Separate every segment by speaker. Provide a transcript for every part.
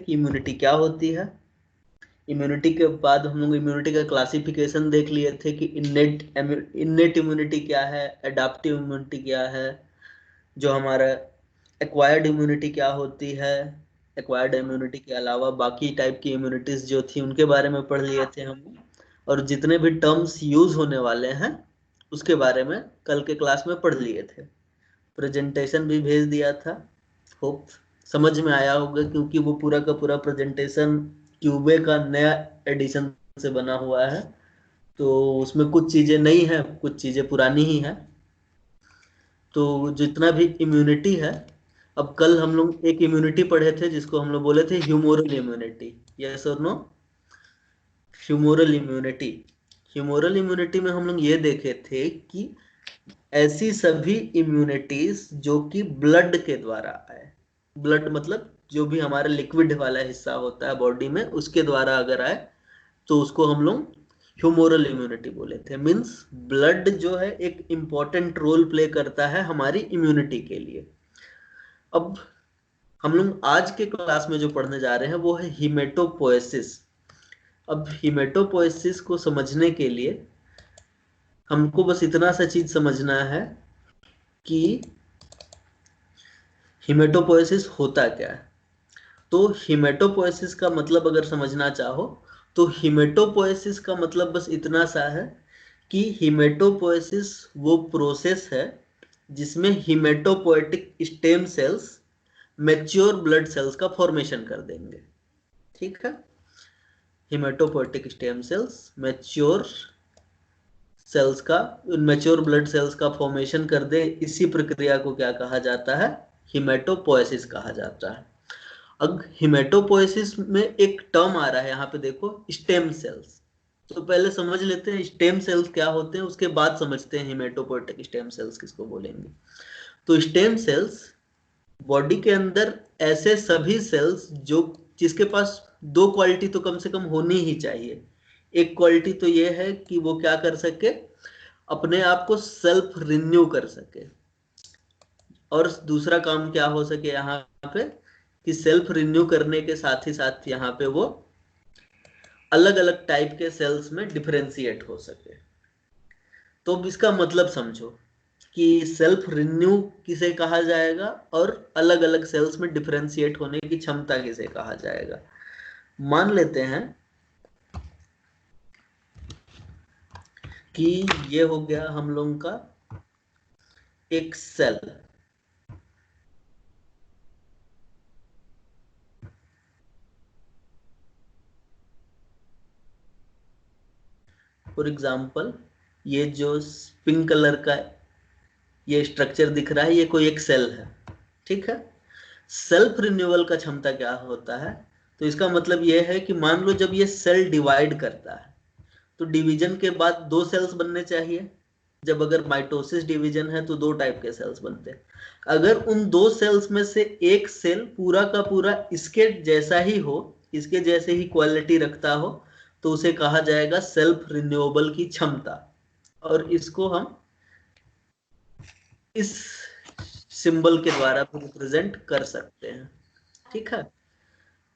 Speaker 1: कि इम्यूनिटी क्या होती है। इम्यूनिटी के बाद हम लोग इम्यूनिटी का क्लासिफिकेशन देख लिए थे कि इन्नेट इम्यूनिटी क्या है, एडाप्टिव इम्यूनिटी क्या है, जो हमारा एक्वायर्ड इम्यूनिटी क्या होती है, एक्वायर्ड इम्यूनिटी के अलावा बाकी टाइप की इम्यूनिटीज जो थी उनके बारे में पढ़ लिए थे हम, और जितने भी टर्म्स यूज होने वाले हैं उसके बारे में कल के क्लास में पढ़ लिए थे। प्रेजेंटेशन भी भेज दिया था, होप समझ में आया होगा, क्योंकि वो पूरा का पूरा प्रेजेंटेशन क्यूबे का नया एडिशन से बना हुआ है, तो उसमें कुछ चीजें नई हैं, कुछ चीजें पुरानी ही हैं। तो जितना भी इम्यूनिटी है, अब कल हम लोग एक इम्यूनिटी पढ़े थे जिसको हम लोग बोले थे ह्यूमोरल इम्यूनिटी, यस और no. Humoral immunity, humoral immunity में हम लोग ये देखे थे कि ऐसी सभी इम्यूनिटीज जो कि ब्लड के द्वारा आए, ब्लड मतलब जो भी हमारा लिक्विड वाला हिस्सा होता है बॉडी में उसके द्वारा अगर आए तो उसको हम लोग ह्यूमोरल इम्यूनिटी बोले थे। मींस ब्लड जो है एक इम्पॉर्टेंट रोल प्ले करता है हमारी इम्यूनिटी के लिए। अब हम लोग आज के क्लास में जो पढ़ने जा रहे हैं वो है हीमेटोपोएसिस। अब हीमेटोपोएसिस को समझने के लिए हमको बस इतना सा चीज समझना है कि हीमेटोपोएसिस होता क्या है। तो हीमेटोपोएसिस का मतलब अगर समझना चाहो तो हीमेटोपोएसिस का मतलब बस इतना सा है कि हीमेटोपोएसिस वो प्रोसेस है जिसमें haematopoietic stem cells mature blood cells का फॉर्मेशन कर देंगे। ठीक है, haematopoietic stem cells mature cells का, मैच्योर ब्लड सेल्स का फॉर्मेशन कर दे, इसी प्रक्रिया को क्या कहा जाता है, हीमेटोपोएसिस कहा जाता है। अब हीमेटोपोएसिस में एक टर्म आ रहा है यहाँ पे देखो, स्टेम सेल्स। तो पहले समझ लेते हैं स्टेम सेल्स क्या होते हैं, उसके बाद समझते हैं हीमेटोपोएटिक स्टेम सेल्स किसको बोलेंगे। तो स्टेम सेल्स बॉडी के अंदर ऐसे सभी सेल्स जो जिसके पास दो क्वालिटी तो कम से कम होनी ही चाहिए। एक क्वालिटी तो ये है कि वो क्या कर सके, अपने आप को सेल्फ रिन्यू कर सके, और दूसरा काम क्या हो सके यहाँ पे कि सेल्फ रिन्यू करने के साथ ही साथ यहाँ पे वो अलग अलग टाइप के सेल्स में डिफरेंशिएट हो सके। तो अब इसका मतलब समझो कि सेल्फ रिन्यू किसे कहा जाएगा और अलग अलग सेल्स में डिफरेंशिएट होने की क्षमता किसे कहा जाएगा। मान लेते हैं कि ये हो गया हम लोगों का एक सेल, फॉर एग्जाम्पल ये जो पिंक कलर का ये स्ट्रक्चर दिख रहा है ये कोई एक सेल है। ठीक है, सेल्फ रिन्यूअल का क्षमता क्या होता है, तो इसका मतलब यह है कि मान लो जब ये सेल डिवाइड करता है तो डिवीजन के बाद दो सेल्स बनने चाहिए। जब अगर माइटोसिस डिवीजन है तो दो टाइप के सेल्स बनते हैं। अगर उन दो सेल्स में से एक सेल पूरा का पूरा इसके जैसा ही हो, इसके जैसे ही क्वालिटी रखता हो, तो उसे कहा जाएगा सेल्फ रिन्यूएबल की क्षमता, और इसको हम इस सिंबल के द्वारा भी रिप्रेजेंट कर सकते हैं। ठीक है,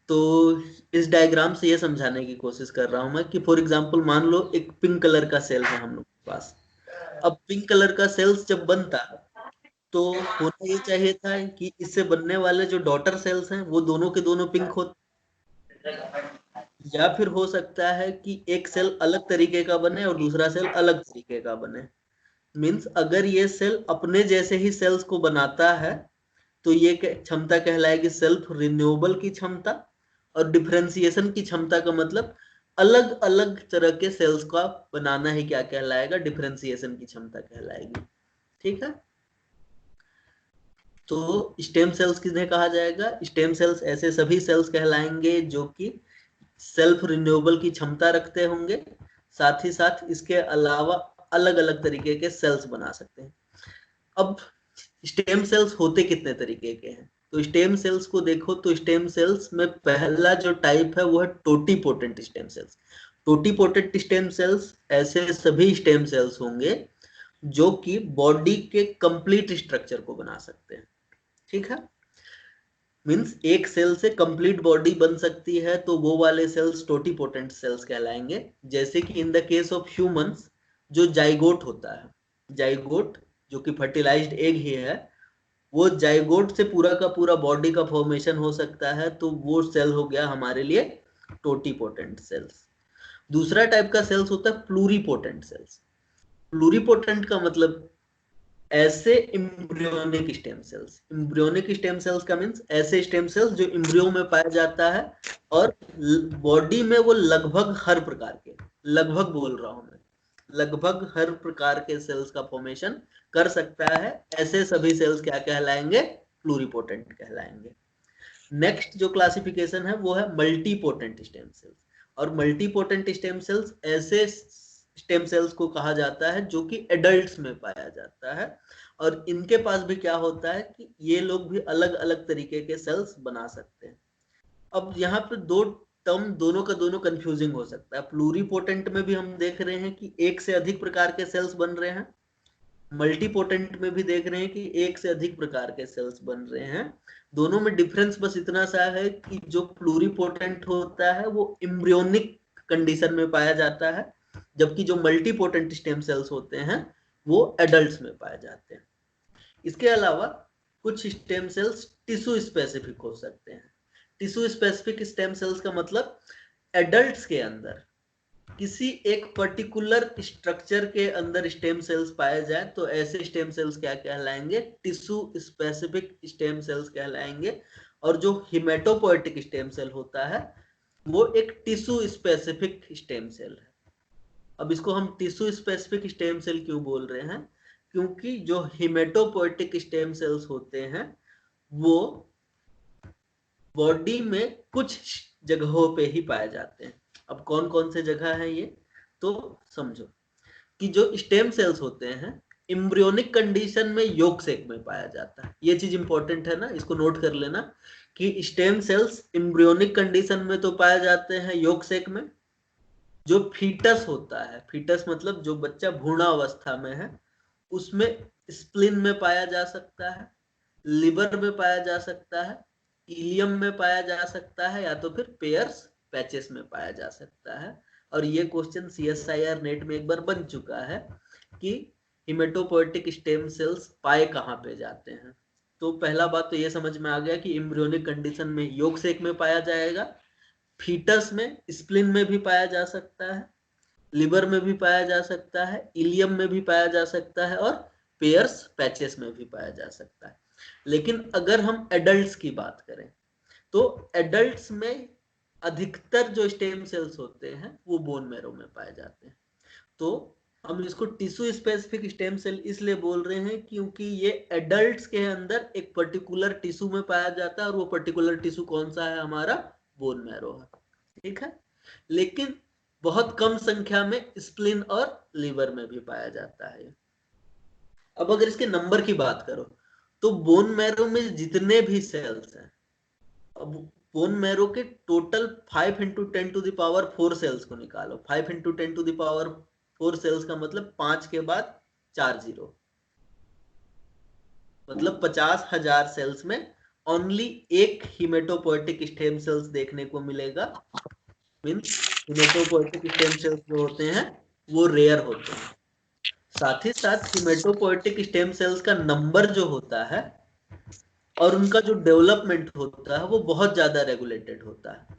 Speaker 1: तो इस डायग्राम से ये समझाने की कोशिश कर रहा हूं मैं कि फॉर एग्जांपल मान लो एक पिंक कलर का सेल है हम लोग के पास। अब पिंक कलर का सेल्स जब बनता तो होना ये चाहिए था कि इससे बनने वाले जो डॉटर सेल्स हैं वो दोनों के दोनों पिंक हो, या फिर हो सकता है कि एक सेल अलग तरीके का बने और दूसरा सेल अलग तरीके का बने। मीन्स अगर ये सेल अपने जैसे ही सेल्स को बनाता है तो ये क्षमता कहलाएगी सेल्फ रिन्यूएबल की क्षमता, और डिफरेंशिएशन की क्षमता का मतलब अलग अलग तरह के सेल्स का बनाना ही क्या कहलाएगा, डिफरेंशिएशन की क्षमता कहलाएगी। ठीक है, तो स्टेम सेल्स किन्हें कहा जाएगा, स्टेम सेल्स ऐसे सभी सेल्स कहलाएंगे जो कि सेल्फ रिन्यूएबल की क्षमता रखते होंगे, साथ ही साथ इसके अलावा अलग अलग तरीके के सेल्स बना सकते हैं। अब स्टेम सेल्स होते कितने तरीके के हैं, तो स्टेम सेल्स को देखो तो स्टेम सेल्स में पहला जो टाइप है वो है totipotent stem cells. Totipotent stem cells ऐसे सभी स्टेम सेल्स होंगे जो कि बॉडी के कंप्लीट स्ट्रक्चर को बना सकते हैं। ठीक है, मीन्स एक सेल से कंप्लीट बॉडी बन सकती है, तो वो वाले सेल्स टोटिपोटेंट सेल्स कहलाएंगे। जैसे कि in the case of humans, जो जाइगोट होता है, जाइगोट जो कि फर्टिलाइज्ड एग ही है, वो जाइगोट से पूरा का पूरा बॉडी का फॉर्मेशन हो सकता है, तो वो सेल हो गया हमारे लिए टोटिपोटेंट सेल्स। दूसरा टाइप का सेल्स होता है प्लूरिपोटेंट सेल्स। प्लूरिपोटेंट का मतलब ऐसे embryonic stem cells. Embryonic stem cells का मीन्स ऐसे स्टेम सेल्स जो इम्ब्रियो में पाया जाता है और बॉडी में वो लगभग हर प्रकार के, लगभग बोल रहा हूं मैं, लगभग हर प्रकार के सेल्स का फॉर्मेशन कर सकता है। ऐसे सभी सेल्स क्या कहलाएंगे? प्लूरिपोटेंट कहलाएंगे। नेक्स्ट जो क्लासिफिकेशन है वो है मल्टीपोटेंट स्टेम सेल्स। और मल्टीपोटेंट स्टेम सेल्स ऐसे स्टेम सेल्स को कहा जाता है जो कि एडल्ट्स में पाया जाता है, और इनके पास भी क्या होता है कि ये लोग भी अलग अलग तरीके के सेल्स बना सकते हैं। अब यहाँ पे दो टर्म दोनों का दोनों कंफ्यूजिंग हो सकता है। प्लूरिपोटेंट में भी हम देख रहे हैं कि एक से अधिक प्रकार के सेल्स बन रहे हैं, मल्टीपोटेंट में भी देख रहे हैं कि एक से अधिक प्रकार के सेल्स बन रहे हैं। दोनों में डिफरेंस बस इतना सा है कि जो प्लूरिपोटेंट होता है वो एम्ब्रियोनिक कंडीशन में पाया जाता है, जबकि जो मल्टीपोटेंट स्टेम सेल्स होते हैं वो एडल्ट्स में पाए जाते हैं। इसके अलावा कुछ स्टेम सेल्स टिश्यू स्पेसिफिक हो सकते हैं। टिश्यू स्पेसिफिक स्टेम सेल्स का मतलब एडल्ट्स के अंदर किसी एक पर्टिकुलर स्ट्रक्चर के अंदर स्टेम सेल्स पाए जाए तो ऐसे स्टेम सेल्स क्या कहलाएंगे? टिश्यू स्पेसिफिक स्टेम सेल्स कहलाएंगे। और जो हिमेटोपोएटिक स्टेम सेल होता है वो एक टिश्यू स्पेसिफिक स्टेम सेल है। अब इसको हम टिश्यू स्पेसिफिक स्टेम सेल क्यों बोल रहे हैं? क्योंकि जो हिमेटोपोएटिक स्टेम सेल्स होते हैं वो बॉडी में कुछ जगहों पे ही पाए जाते हैं। अब कौन कौन से जगह है ये तो समझो कि जो स्टेम सेल्स होते हैं एम्ब्रियोनिक कंडीशन में यॉर्क सैक में पाया जाता है। ये चीज इंपॉर्टेंट है ना, इसको नोट कर लेना कि स्टेम सेल्स एम्ब्रियोनिक कंडीशन में तो पाए जाते हैं यॉर्क सैक में। जो फीटस होता है, फीटस मतलब जो बच्चा भ्रूण अवस्था में है, उसमें स्प्लीन में पाया जा सकता है, लिवर में पाया जा सकता है, इलियम में पाया जा सकता है, या तो फिर पेयर्स पैचेस में पाया जा सकता है। और ये क्वेश्चन CSIR नेट में एक बार बन चुका है कि हिमेटोपोएटिक स्टेम सेल्स पाए कहाँ पे जाते हैं। तो पहला बात तो ये समझ में आ गया कि एम्ब्रियोनिक कंडीशन में यॉर्क सैक में पाया जाएगा, फीटस में स्प्लीन में भी पाया जा सकता है, लिवर में भी पाया जा सकता है, इलियम में भी पाया जा सकता है, और पेयर्स पैचेस में भी पाया जा सकता है। लेकिन अगर हम एडल्ट्स की बात करें तो एडल्ट्स में अधिकतर जो स्टेम सेल्स होते हैं वो बोन मैरो में पाए जाते हैं। तो हम इसको टिश्यू स्पेसिफिक स्टेम सेल इसलिए बोल रहे हैं क्योंकि ये एडल्ट्स के अंदर एक पर्टिकुलर टिश्यू में पाया जाता है, और वो पर्टिकुलर टिश्यू कौन सा है? हमारा बोन मैरो है। ठीक है, लेकिन बहुत कम संख्या में स्प्लीन और लीवर में भी पाया जाता है। अब अगर इसके नंबर की बात करो तो बोन मैरो में जितने भी सेल्स हैं, अब बोन मैरो के टोटल 5 × 10⁴ सेल्स को निकालो। 5 × 10⁴ सेल्स का मतलब 5 के बाद 4 जीरो, मतलब 50,000 सेल्स में ओनली एक हिमेटोपोएटिक स्टेम सेल्स देखने को मिलेगा। मीन्स हिमेटोपोएटिक स्टेम सेल्स जो होते हैं वो रेयर होते हैं। साथ ही साथ हिमेटोपोएटिक स्टेम सेल्स का नंबर जो होता है और उनका जो डेवलपमेंट होता है वो बहुत ज्यादा रेगुलेटेड होता है।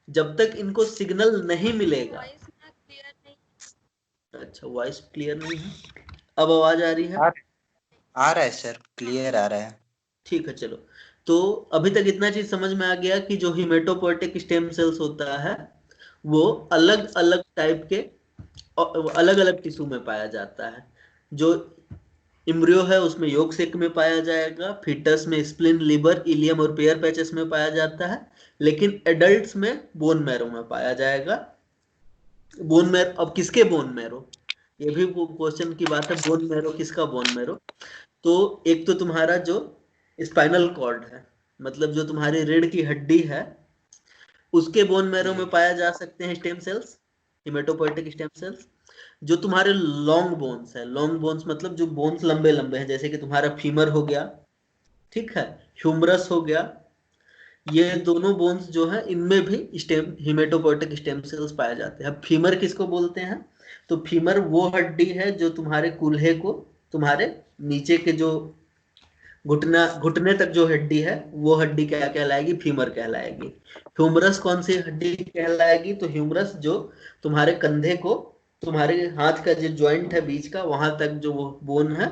Speaker 1: जब तक इनको सिग्नल नहीं मिलेगा। अच्छा, वॉइस क्लियर नहीं है, अब आवाज आ रही है?
Speaker 2: आ रहा है सर, क्लियर आ रहा है। ठीक
Speaker 1: है, चलो। तो अभी तक इतना चीज समझ में आ गया कि जो हिमेटोपोएटिक स्टेम सेल्स होता है वो अलग अलग टाइप के अलग अलग टिश्यू में पाया जाता है। जो इम्ब्रियो है उसमें यॉर्क सैक में पाया जाएगा, फीटस में स्प्लीन, लिवर, इलियम और पेयर पैचेस में पाया जाता है, लेकिन एडल्ट्स में बोन मैरो में पाया जाएगा। बोन मैरो, अब किसके बोन मैरो, ये भी क्वेश्चन की बात है। बोन मैरो किसका बोन मैरो? तो एक तो तुम्हारा जो स्पाइनल कॉर्ड है, मतलब जो तुम्हारी रीढ़ की हड्डी है, उसके बोन मैरो में पाया जा सकते हैं stem cells, haematopoietic stem cells. जो तुम्हारे लॉन्ग बोन्स है, लॉन्ग बोन्स मतलब जो बोन्स लंबे लंबे हैं, जैसे कि तुम्हारा फीमर हो गया, ठीक है, ह्यूमरस हो गया, ये दोनों बोन्स जो है इनमें भी स्टेम हिमेटोपोएटिक स्टेम सेल्स पाए जाते हैं। अब फीमर किसको बोलते हैं? तो फीमर वो हड्डी है जो तुम्हारे कूल्हे को, तुम्हारे नीचे के जो घुटने तक जो हड्डी है वो हड्डी क्या कहलाएगी? फीमर कहलाएगी। ह्यूमरस कौन सी हड्डी कहलाएगी? तो ह्यूमरस जो तुम्हारे कंधे को, तुम्हारे हाथ का जो जॉइंट है बीच का, वहां तक जो वो बोन है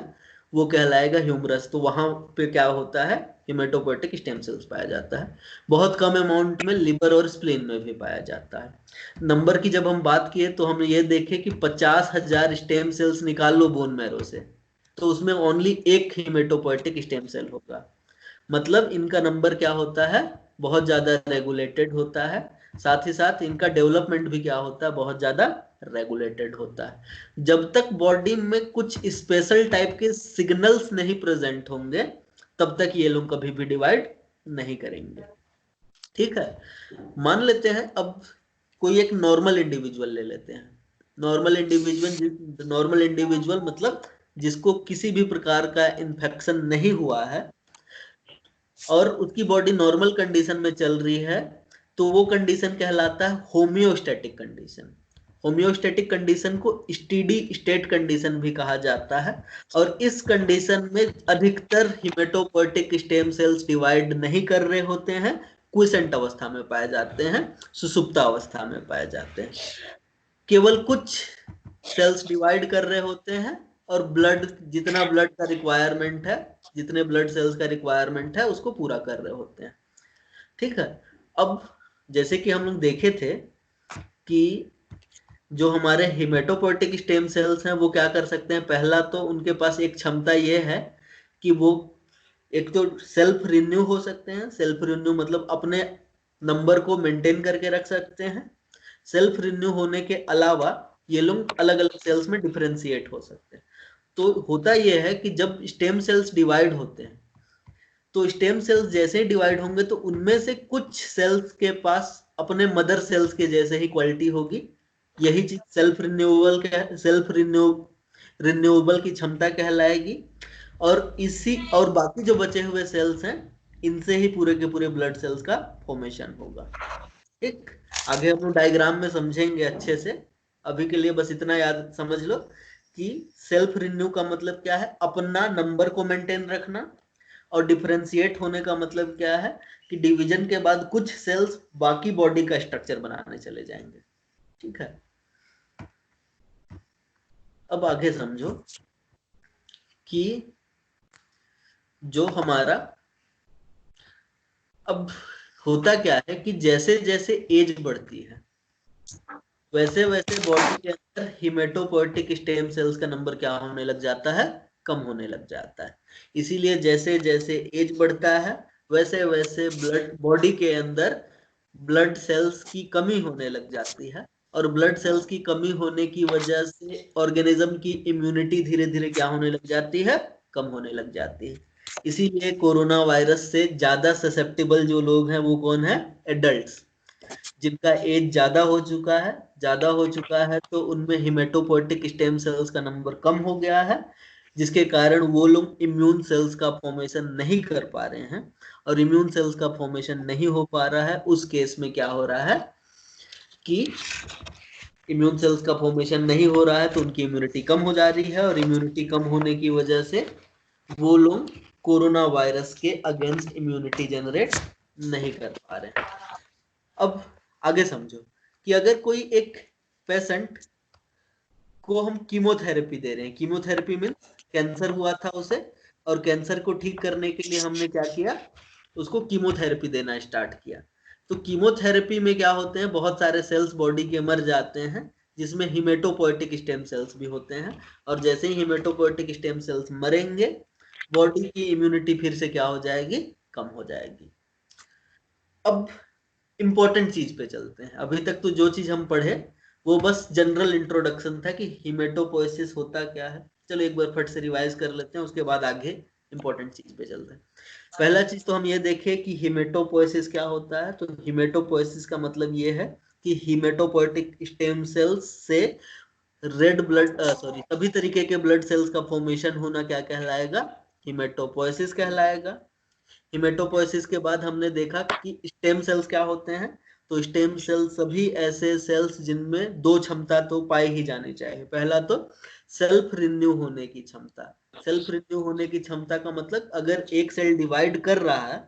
Speaker 1: वो कहलाएगा ह्यूमरस। तो वहां पे क्या होता है? हिमेटोपोएटिक स्टेम सेल्स पाया जाता है। बहुत कम अमाउंट में लिवर और स्प्लीन में भी पाया जाता है। नंबर की जब हम बात किए तो हम ये देखे कि 50,000 स्टेम सेल्स निकाल लो बोन मैरो से, तो उसमें ओनली एक हिमेटोपोएटिक स्टेम सेल होगा। मतलब इनका नंबर क्या होता है? बहुत ज्यादा रेगुलेटेड होता है। साथ ही साथ इनका डेवलपमेंट भी क्या होता है? बहुत ज्यादा रेगुलेटेड होता है। जब तक बॉडी में कुछ स्पेशल टाइप के सिग्नल्स नहीं प्रेजेंट होंगे तब तक ये लोग कभी भी डिवाइड नहीं करेंगे। ठीक है, मान लेते हैं अब कोई एक नॉर्मल इंडिविजुअल ले लेते हैं। नॉर्मल इंडिविजुअल मतलब जिसको किसी भी प्रकार का इन्फेक्शन नहीं हुआ है और उसकी बॉडी नॉर्मल कंडीशन में चल रही है, तो वो कंडीशन कहलाता है होम्योस्टैटिक कंडीशन। होम्योस्टैटिक कंडीशन को स्टेडी स्टेट कंडीशन भी कहा जाता है। और इस कंडीशन में अधिकतर हिमेटोपोएटिक स्टेम सेल्स डिवाइड नहीं कर रहे होते हैं, क्विसेंट अवस्था में पाए जाते हैं, सुषुप्ता अवस्था में पाए जाते हैं। केवल कुछ सेल्स डिवाइड कर रहे होते हैं और जितना ब्लड का रिक्वायरमेंट है, जितने ब्लड सेल्स का रिक्वायरमेंट है उसको पूरा कर रहे होते हैं। ठीक है, अब जैसे कि हम लोग देखे थे कि जो हमारे हिमेटोपोएटिक स्टेम सेल्स हैं वो क्या कर सकते हैं? पहला तो उनके पास एक क्षमता ये है कि वो एक तो सेल्फ रिन्यू हो सकते हैं। सेल्फ रिन्यू मतलब अपने नंबर को मेंटेन करके रख सकते हैं। सेल्फ रिन्यू होने के अलावा ये लोग अलग अलग सेल्स में डिफरेंशिएट हो सकते हैं। तो होता यह है कि जब स्टेम सेल्स डिवाइड होते हैं तो स्टेम सेल्स जैसे ही डिवाइड होंगे तो उनमें से कुछ सेल्स के पास अपने मदर सेल्स के जैसे ही क्वालिटी होगी। यही चीज रिन्यूएबल की क्षमता कहलाएगी। और बाकी जो बचे हुए सेल्स हैं इनसे ही पूरे के पूरे ब्लड सेल्स का फॉर्मेशन होगा। ठीक, आगे हम लोग डायग्राम में समझेंगे अच्छे से। अभी के लिए बस इतना याद समझ लो कि सेल्फ रिन्यू का मतलब क्या है? अपना नंबर को मेंटेन रखना। और डिफरेंशिएट होने का मतलब क्या है? कि डिवीजन के बाद कुछ सेल्स बाकी बॉडी का स्ट्रक्चर बनाने चले जाएंगे। ठीक है, अब आगे समझो कि जो हमारा अब होता क्या है कि जैसे जैसे एज बढ़ती है वैसे वैसे बॉडी के अंदर हिमेटोपोएटिक स्टेम सेल्स का नंबर क्या होने लग जाता है? कम होने लग जाता है। इसीलिए जैसे जैसे एज बढ़ता है वैसे वैसे बॉडी के अंदर ब्लड सेल्स की कमी होने लग जाती है। और ब्लड सेल्स की कमी होने की वजह से ऑर्गेनिज्म की इम्यूनिटी धीरे धीरे क्या होने लग जाती है? कम होने लग जाती है। इसीलिए कोरोना वायरस से ज्यादा ससेप्टेबल जो लोग हैं वो कौन है? एडल्ट्स, जिनका एज ज्यादा हो चुका है तो उनमें हिमेटोपोएटिक स्टेम सेल्स का नंबर कम हो गया है, जिसके कारण वो लोग इम्यून सेल्स का फॉर्मेशन नहीं कर पा रहे हैं। और इम्यून सेल्स का फॉर्मेशन नहीं हो पा रहा है उस केस में क्या हो रहा है कि इम्यून सेल्स का फॉर्मेशन नहीं हो रहा है तो उनकी इम्यूनिटी कम हो जा रही है। और इम्यूनिटी कम होने की वजह से वो लोग कोरोना वायरस के अगेंस्ट इम्यूनिटी जनरेट नहीं कर पा रहे हैं। अब आगे समझो कि अगर कोई एक पेशेंट को हम कीमोथेरेपी दे रहे हैं, कीमोथेरेपी मीन्स कैंसर हुआ था उसे, और कैंसर को ठीक करने के लिए हमने क्या किया? उसको कीमोथेरेपी देना स्टार्ट किया। तो कीमोथेरेपी में क्या होते हैं? बहुत सारे सेल्स बॉडी के मर जाते हैं जिसमें हिमेटोपोएटिक स्टेम सेल्स भी होते हैं। और जैसे ही हिमेटोपोएटिक स्टेम सेल्स मरेंगे बॉडी की इम्यूनिटी फिर से क्या हो जाएगी? कम हो जाएगी। अब इंपॉर्टेंट चीज पे चलते हैं। अभी तक तो जो चीज हम पढ़े वो बस जनरल इंट्रोडक्शन था कि हिमेटोपोएसिस होता क्या है। चलो एक बार फट से रिवाइज कर लेते हैं, उसके बाद आगे इंपॉर्टेंट चीज पे चलते हैं। पहला चीज तो हम ये देखें कि हिमेटोपोएसिस क्या होता है। तो हिमेटोपोएसिस का मतलब ये है कि हिमेटोपोएटिक स्टेम सेल्स से सभी तरीके के ब्लड सेल्स का फॉर्मेशन होना क्या कहलाएगा? हिमेटोपोएसिस कहलाएगा। हिमेटोपोइसिस के बाद हमने देखा कि स्टेम सेल्स क्या होते हैं। तो स्टेम सेल सभी ऐसे सेल्स जिनमें दो क्षमता तो पाई ही जानी चाहिए। पहला तो सेल्फ रिन्यू होने की क्षमता। सेल्फ रिन्यू होने की क्षमता का मतलब अगर एक सेल डिवाइड कर रहा है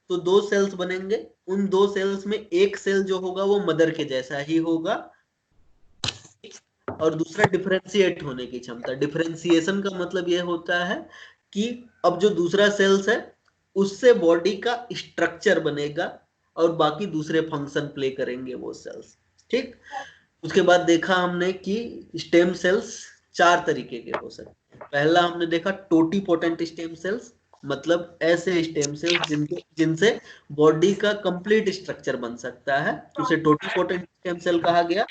Speaker 1: तो दो सेल्स बनेंगे, उन दो सेल्स में एक सेल जो होगा वो मदर के जैसा ही होगा, और दूसरा डिफरेंशिएट होने की क्षमता। डिफरेंशिएशन का मतलब यह होता है कि अब जो दूसरा सेल्स है उससे बॉडी का स्ट्रक्चर बनेगा और बाकी दूसरे फंक्शन प्ले करेंगे वो सेल्स। ठीक, उसके बाद देखा हमने कि स्टेम सेल्स चार तरीके के हो सकते हैं। पहला हमने देखा टोटीपोटेंट स्टेम सेल्स, मतलब ऐसे स्टेम सेल्स जिनसे बॉडी का कंप्लीट स्ट्रक्चर बन सकता है, उसे टोटीपोटेंट स्टेम सेल कहा गया।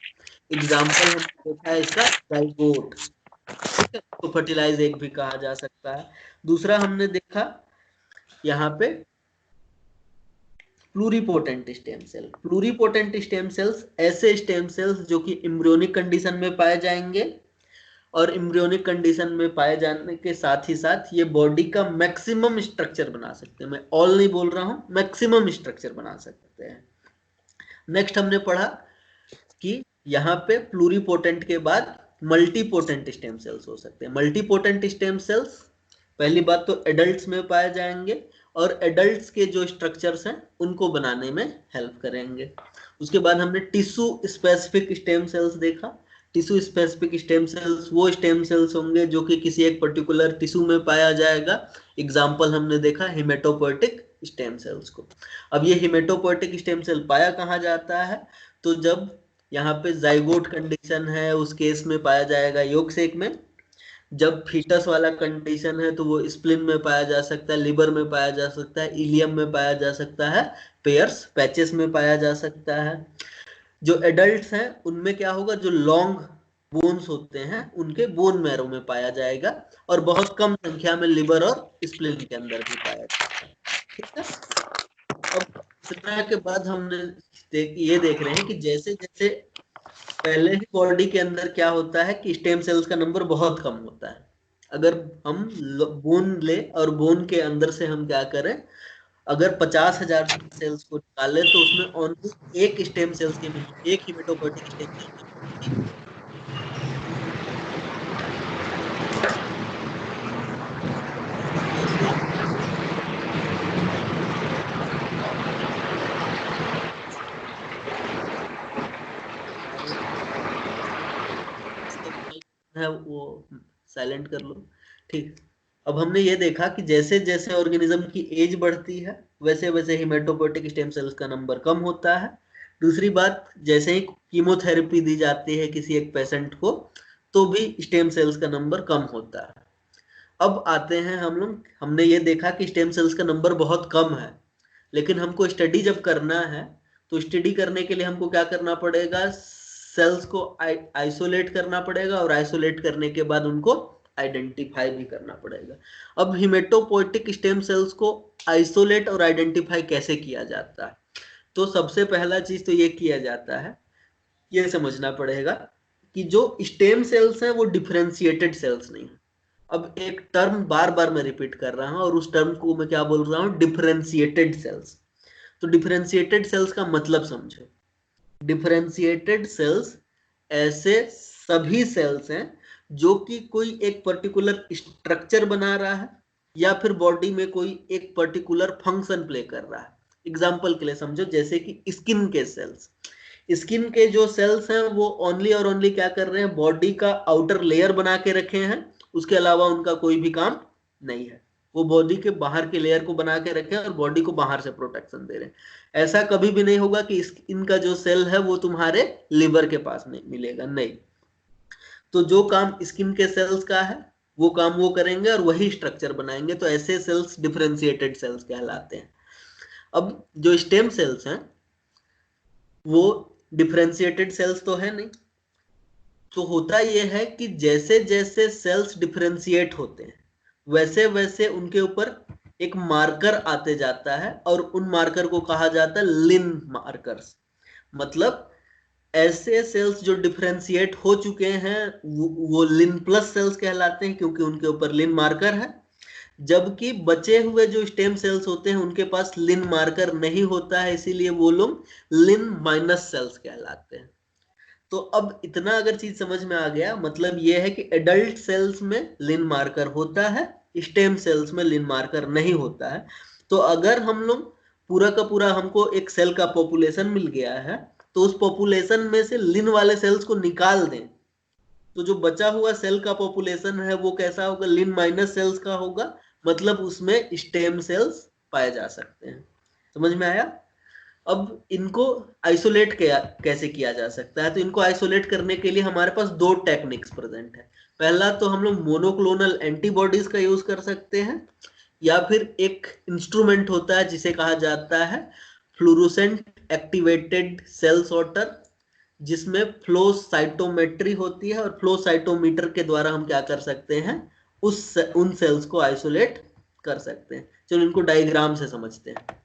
Speaker 1: एग्जाम्पल हमने देखा है इसका जाइगोट, ठीक है, तो फर्टिलाइज एग भी कहा जा सकता है। दूसरा हमने देखा यहाँ पे pluripotent stem cell. Pluripotent stem cells ऐसे स्टेम सेल्स जो कि एम्ब्रियोनिक कंडीशन में पाए जाएंगे, और एम्ब्रियोनिक कंडीशन में पाए जाने के साथ ही साथ ये बॉडी का मैक्सिमम स्ट्रक्चर बना सकते हैं। मैं ऑल नहीं बोल रहा हूं, मैक्सिमम स्ट्रक्चर बना सकते हैं। नेक्स्ट हमने पढ़ा कि यहाँ पे प्लूरीपोटेंट के बाद मल्टीपोटेंट स्टेम सेल्स हो सकते हैं। मल्टीपोटेंट स्टेम सेल्स पहली बात तो एडल्ट्स में पाए जाएंगे और एडल्ट्स के जो स्ट्रक्चर्स हैं उनको बनाने में हेल्प करेंगे। उसके बाद हमने टिश्यू स्पेसिफिक स्टेम सेल्स देखा। टिश्यू स्पेसिफिक स्टेम सेल्स वो स्टेम सेल्स होंगे जो कि किसी एक पर्टिकुलर टिश्यू में पाया जाएगा। एग्जाम्पल हमने देखा हिमेटोपोएटिक स्टेम सेल्स को। अब ये हिमेटोपोएटिक स्टेम सेल पाया कहाँ जाता है, तो जब यहाँ पे जाइगोट कंडीशन है उस केस में पाया जाएगा यॉर्क सेक में। जब फीटस वाला कंडीशन है तो वो स्प्लिन में पाया जा सकता है, लिवर में पाया जा सकता है, इलियम में पाया जा सकता है, पेयर्स पैचेस में पाया जा सकता है। जो एडल्ट्स हैं उनमें क्या होगा, जो लॉन्ग बोन्स होते हैं उनके बोन मैरो में पाया जाएगा, और बहुत कम संख्या में लिवर और स्प्लिन के अंदर भी पाया जाएगा। ठीक है, अब इतना के बाद हमने ये देख रहे हैं कि जैसे जैसे पहले ही बॉडी के अंदर क्या होता है कि स्टेम सेल्स का नंबर बहुत कम होता है। अगर हम बोन ले और बोन के अंदर से हम क्या करें, अगर 50,000 सेल्स को निकाले तो उसमें ओनली एक स्टेम सेल्स की, एक हिमेटोपोएटिक स्टेम सेल है वो साइलेंट कर लो। ठीक, अब हमने ये देखा कि जैसे जैसे ऑर्गेनिज्म की एज बढ़ती है वैसे वैसे हिमेटोपोएटिक स्टेम सेल्स का नंबर कम होता है। दूसरी बात, जैसे ही कीमोथेरेपी दी जाती है किसी एक पेशेंट को तो भी स्टेम सेल्स का नंबर कम होता है। अब आते हैं हम लोग, हमने ये देखा कि स्टेम सेल्स का नंबर बहुत कम है, लेकिन हमको स्टडी जब करना है तो स्टडी करने के लिए हमको क्या करना पड़ेगा, सेल्स को आइसोलेट करना पड़ेगा, और आइसोलेट करने के बाद उनको आइडेंटिफाई भी करना पड़ेगा। अब हिमेटोपोएटिक स्टेम सेल्स को आइसोलेट और आइडेंटिफाई कैसे किया जाता है, तो सबसे पहला चीज तो ये किया जाता है, ये समझना पड़ेगा कि जो स्टेम सेल्स हैं वो डिफरेंशिएटेड सेल्स नहीं है। अब एक टर्म बार बार मैं रिपीट कर रहा हूं और उस टर्म को मैं क्या बोल रहा हूं, डिफरेंशिएटेड सेल्स। तो डिफरेंशिएटेड सेल्स का मतलब समझो। डिफरेंशिएटेड सेल्स ऐसे सभी सेल्स हैं जो कि कोई एक पर्टिकुलर स्ट्रक्चर बना रहा है या फिर बॉडी में कोई एक पर्टिकुलर फंक्शन प्ले कर रहा है। एग्जाम्पल के लिए समझो, जैसे कि स्किन के सेल्स। स्किन के जो सेल्स हैं वो ओनली और ओनली क्या कर रहे हैं, बॉडी का आउटर लेयर बना के रखे हैं, उसके अलावा उनका कोई भी काम नहीं है। वो बॉडी के बाहर के लेयर को बना के रखे और बॉडी को बाहर से प्रोटेक्शन दे रहे हैं। ऐसा कभी भी नहीं होगा कि इनका जो सेल है वो तुम्हारे लिवर के पास नहीं मिलेगा, नहीं। तो जो काम स्किन के सेल्स का है वो काम वो करेंगे और वही स्ट्रक्चर बनाएंगे, तो ऐसे सेल्स डिफरेंशिएटेड सेल्स कहलाते हैं। अब जो स्टेम सेल्स हैं वो डिफरेंशिएटेड सेल्स तो है नहीं, तो होता यह है कि जैसे जैसे सेल्स डिफरेंशिएट होते हैं वैसे वैसे उनके ऊपर एक मार्कर आते जाता है, और उन मार्कर को कहा जाता है लिन मार्कर्स। मतलब ऐसे सेल्स जो डिफरेंशिएट हो चुके हैं वो लिन प्लस सेल्स कहलाते हैं क्योंकि उनके ऊपर लिन मार्कर है। जबकि बचे हुए जो स्टेम सेल्स होते हैं उनके पास लिन मार्कर नहीं होता है, इसीलिए वो लोग लिन माइनस सेल्स कहलाते हैं। तो अब इतना अगर चीज समझ में आ गया, मतलब ये है कि एडल्ट सेल्स में लिन मार्कर होता है, स्टेम सेल्स में लिन मार्कर नहीं होता है। तो अगर हम लोग पूरा का पूरा हमको एक सेल का पॉपुलेशन मिल गया है, तो उस पॉपुलेशन में से लिन वाले सेल्स को निकाल दें, तो जो बचा हुआ सेल का पॉपुलेशन है वो कैसा होगा, लिन माइनस सेल्स का होगा, मतलब उसमें स्टेम सेल्स पाए जा सकते हैं। समझ में आया? अब इनको आइसोलेट कैसे किया जा सकता है, तो इनको आइसोलेट करने के लिए हमारे पास दो टेक्निक्स प्रेजेंट है। पहला तो हम लोग मोनोक्लोनल एंटीबॉडीज का यूज कर सकते हैं, या फिर एक इंस्ट्रूमेंट होता है जिसे कहा जाता है फ्लोरोसेंट एक्टिवेटेड सेल सॉर्टर, जिसमें फ्लो साइटोमेट्री होती है, और फ्लो साइटोमीटर के द्वारा हम क्या कर सकते हैं, उन सेल्स को आइसोलेट कर सकते हैं। चलो इनको डायग्राम से समझते हैं।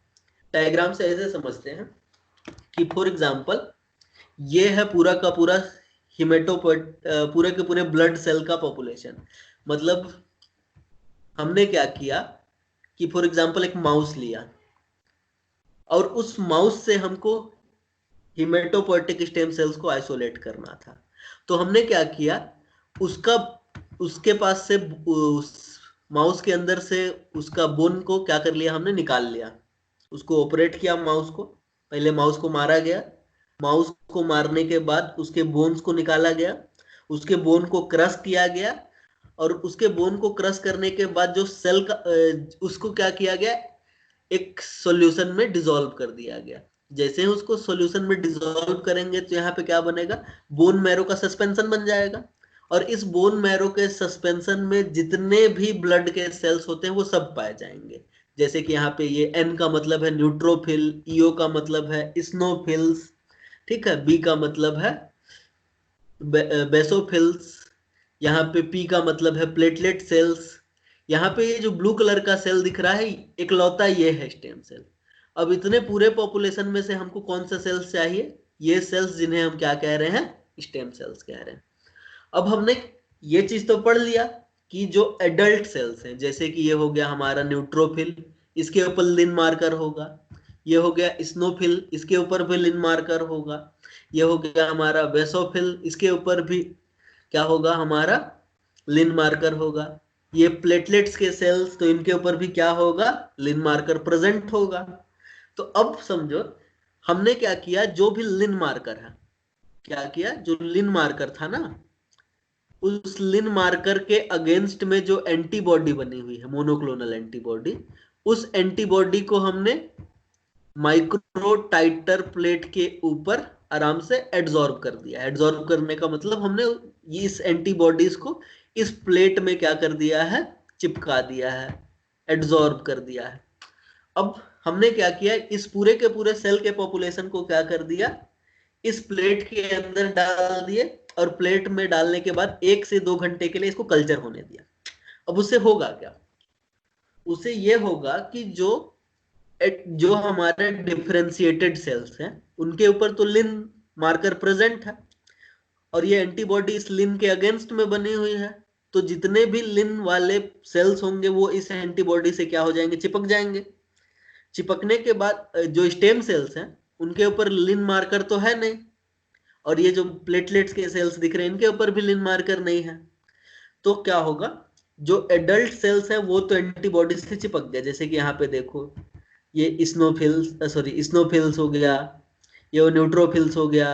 Speaker 1: डायग्राम से ऐसे समझते हैं कि फॉर एग्जांपल ये है पूरा का पूरा पूरे के पूरे ब्लड सेल का पॉपुलेशन। मतलब हमने क्या किया कि फॉर एग्जांपल एक माउस लिया, और उस माउस से हमको हिमेटोपोएटिक स्टेम सेल्स को आइसोलेट करना था। तो हमने क्या किया, उसका उसके पास से उस माउस के अंदर से उसका बोन को क्या कर लिया, हमने निकाल लिया, उसको ऑपरेट किया माउस को। पहले माउस को मारा गया, माउस को मारने के बाद उसके बोन्स को निकाला गया, उसके बोन को क्रश किया गया, और उसके बोन को क्रश करने के बाद जो सेल का उसको क्या किया गया, एक सॉल्यूशन में डिसॉल्व कर दिया गया। जैसे ही उसको सॉल्यूशन में डिसॉल्व करेंगे तो यहाँ पे क्या बनेगा, बोन मैरो का सस्पेंशन बन जाएगा, और इस बोन मैरो के सस्पेंशन में जितने भी ब्लड के सेल्स होते हैं वो सब पाए जाएंगे। जैसे कि यहाँ पे ये एन का मतलब है न्यूट्रोफिल, ईओ का मतलब है स्नोफिल्स, ठीक है, बी का मतलब है बेसोफिल्स, यहाँ पे पी का मतलब है प्लेटलेट सेल्स। यहाँ पे ये जो ब्लू कलर का सेल दिख रहा है इकलौता ये है स्टेम सेल। अब इतने पूरे पॉपुलेशन में से हमको कौन सा सेल्स चाहिए, ये सेल्स जिन्हें हम क्या कह रहे हैं, स्टेम सेल्स कह रहे हैं। अब हमने ये चीज तो पढ़ लिया कि जो एडल्ट सेल्स हैं, जैसे कि ये हो गया हमारा न्यूट्रोफिल, इसके ऊपर लिन मार्कर होगा, ये हो गया स्नोफिल, इसके ऊपर भी लिन मार्कर होगा, ये हो गया हमारा बेसोफिल, इसके ऊपर भी क्या होगा, हमारा लिन मार्कर होगा। ये प्लेटलेट्स के सेल्स, तो इनके ऊपर भी क्या होगा, लिन मार्कर प्रेजेंट होगा। तो अब समझो हमने क्या किया, जो भी लिन मार्कर है, क्या किया, जो लिन मार्कर था ना, उस लिन मार्कर के अगेंस्ट में जो एंटीबॉडी बनी हुई है, मोनोक्लोनल एंटीबॉडी, उस एंटीबॉडी को हमने माइक्रो टाइटर प्लेट के ऊपर आराम से एड्सॉर्ब कर दिया। एड्सॉर्ब करने का मतलब हमने इस एंटीबॉडीज को इस प्लेट में क्या कर दिया है, चिपका दिया है, एड्सॉर्ब कर दिया है। अब हमने क्या किया, इस पूरे के पूरे सेल के पॉपुलेशन को क्या कर दिया, इस प्लेट के अंदर डाल दिए, और प्लेट में डालने के बाद 1 से 2 घंटे के लिए इसको कल्चर होने दिया। अब उससे होगा क्या, उससे ये होगा कि जो हमारे डिफरेंशिएटेड सेल्स हैं उनके ऊपर तो लिन मार्कर प्रेजेंट है, और ये एंटीबॉडी इस लिन के अगेंस्ट में बनी हुई है, तो जितने भी लिन वाले सेल्स होंगे वो इस एंटीबॉडी से क्या हो जाएंगे, चिपक जाएंगे। चिपकने के बाद जो स्टेम सेल्स हैं उनके ऊपर लिन मार्कर तो है नहीं, और ये जो प्लेटलेट्स के सेल्स दिख रहे हैं इनके ऊपर भी लिन मार्कर नहीं है। तो क्या होगा, जो एडल्ट सेल्स हैं वो तो एंटीबॉडी से चिपक गया, जैसे कि यहाँ पे देखो ये स्नोफिल्स हो गया, ये न्यूट्रोफिल्स हो गया,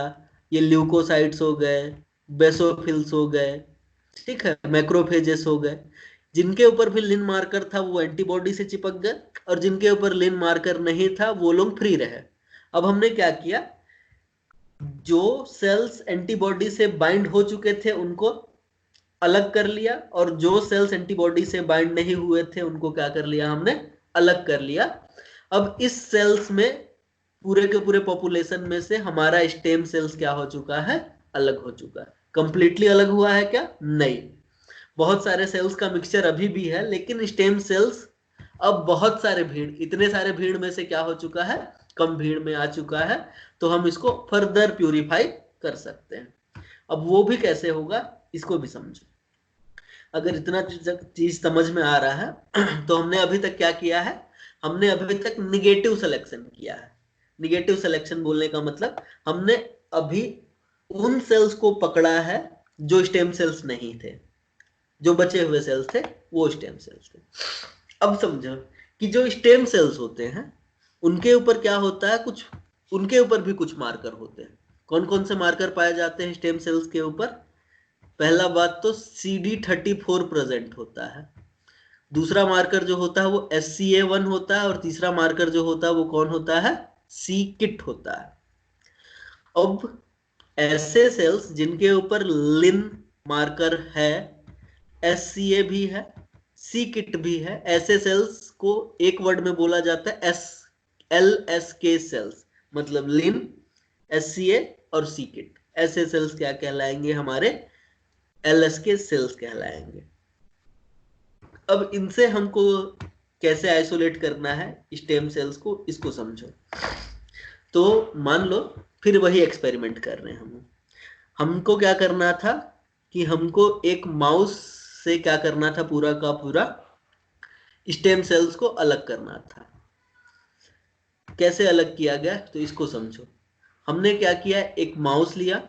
Speaker 1: ये ल्यूकोसाइट्स हो गए, बेसोफिल्स हो गए, ठीक है, मैक्रोफेजेस हो गए। जिनके ऊपर भी लिन मार्कर था वो एंटीबॉडी से चिपक गए, और जिनके ऊपर लिन मार्कर नहीं था वो लोग फ्री रहे। अब हमने क्या किया, जो सेल्स एंटीबॉडी से बाइंड हो चुके थे उनको अलग कर लिया, और जो सेल्स एंटीबॉडी से बाइंड नहीं हुए थे उनको क्या कर लिया, हमने अलग कर लिया। अब इस सेल्स में पूरे के पूरे पॉपुलेशन में से हमारा स्टेम सेल्स क्या हो चुका है, अलग हो चुका है। कंप्लीटली अलग हुआ है क्या, नहीं, बहुत सारे सेल्स का मिक्सचर अभी भी है, लेकिन स्टेम सेल्स अब बहुत सारे भीड़, इतने सारे भीड़ में से क्या हो चुका है, कम भीड़ में आ चुका है। तो हम इसको फर्दर प्यूरिफाई कर सकते हैं। अब वो भी कैसे होगा इसको भी समझो। अगर इतना चीज समझ में आ रहा है तो हमने अभी तक क्या किया है, हमने अभी तक निगेटिव सिलेक्शन किया है। निगेटिव सिलेक्शन बोलने का मतलब हमने अभी उन सेल्स को पकड़ा है जो स्टेम सेल्स नहीं थे, जो बचे हुए सेल्स थे वो स्टेम सेल्स थे। अब समझो कि जो स्टेम सेल्स होते हैं उनके ऊपर क्या होता है, कुछ उनके ऊपर भी कुछ मार्कर होते हैं। कौन कौन से मार्कर पाए जाते हैं स्टेम सेल्स के ऊपर? पहला बात तो CD34 प्रेजेंट होता है, दूसरा मार्कर जो होता है वो SCA1 होता है, और तीसरा मार्कर जो होता है वो कौन होता है? C-KIT होता है। अब ऐसे सेल्स जिनके ऊपर लिन मार्कर है, SCA भी है, C-KIT भी है, ऐसे सेल्स को एक वर्ड में बोला जाता है LSK सेल्स, मतलब लिन, SCA और C-KIT। ऐसे सेल्स क्या कहलाएंगे? हमारे LSK सेल्स कहलाएंगे। अब इनसे हमको कैसे आइसोलेट करना है स्टेम सेल्स को, इसको समझो। तो मान लो फिर वही एक्सपेरिमेंट कर रहे हैं हम। हमको क्या करना था कि हमको एक माउस से क्या करना था, पूरा का पूरा स्टेम सेल्स को अलग करना था। कैसे अलग किया गया तो इसको समझो। हमने क्या किया, एक माउस लिया।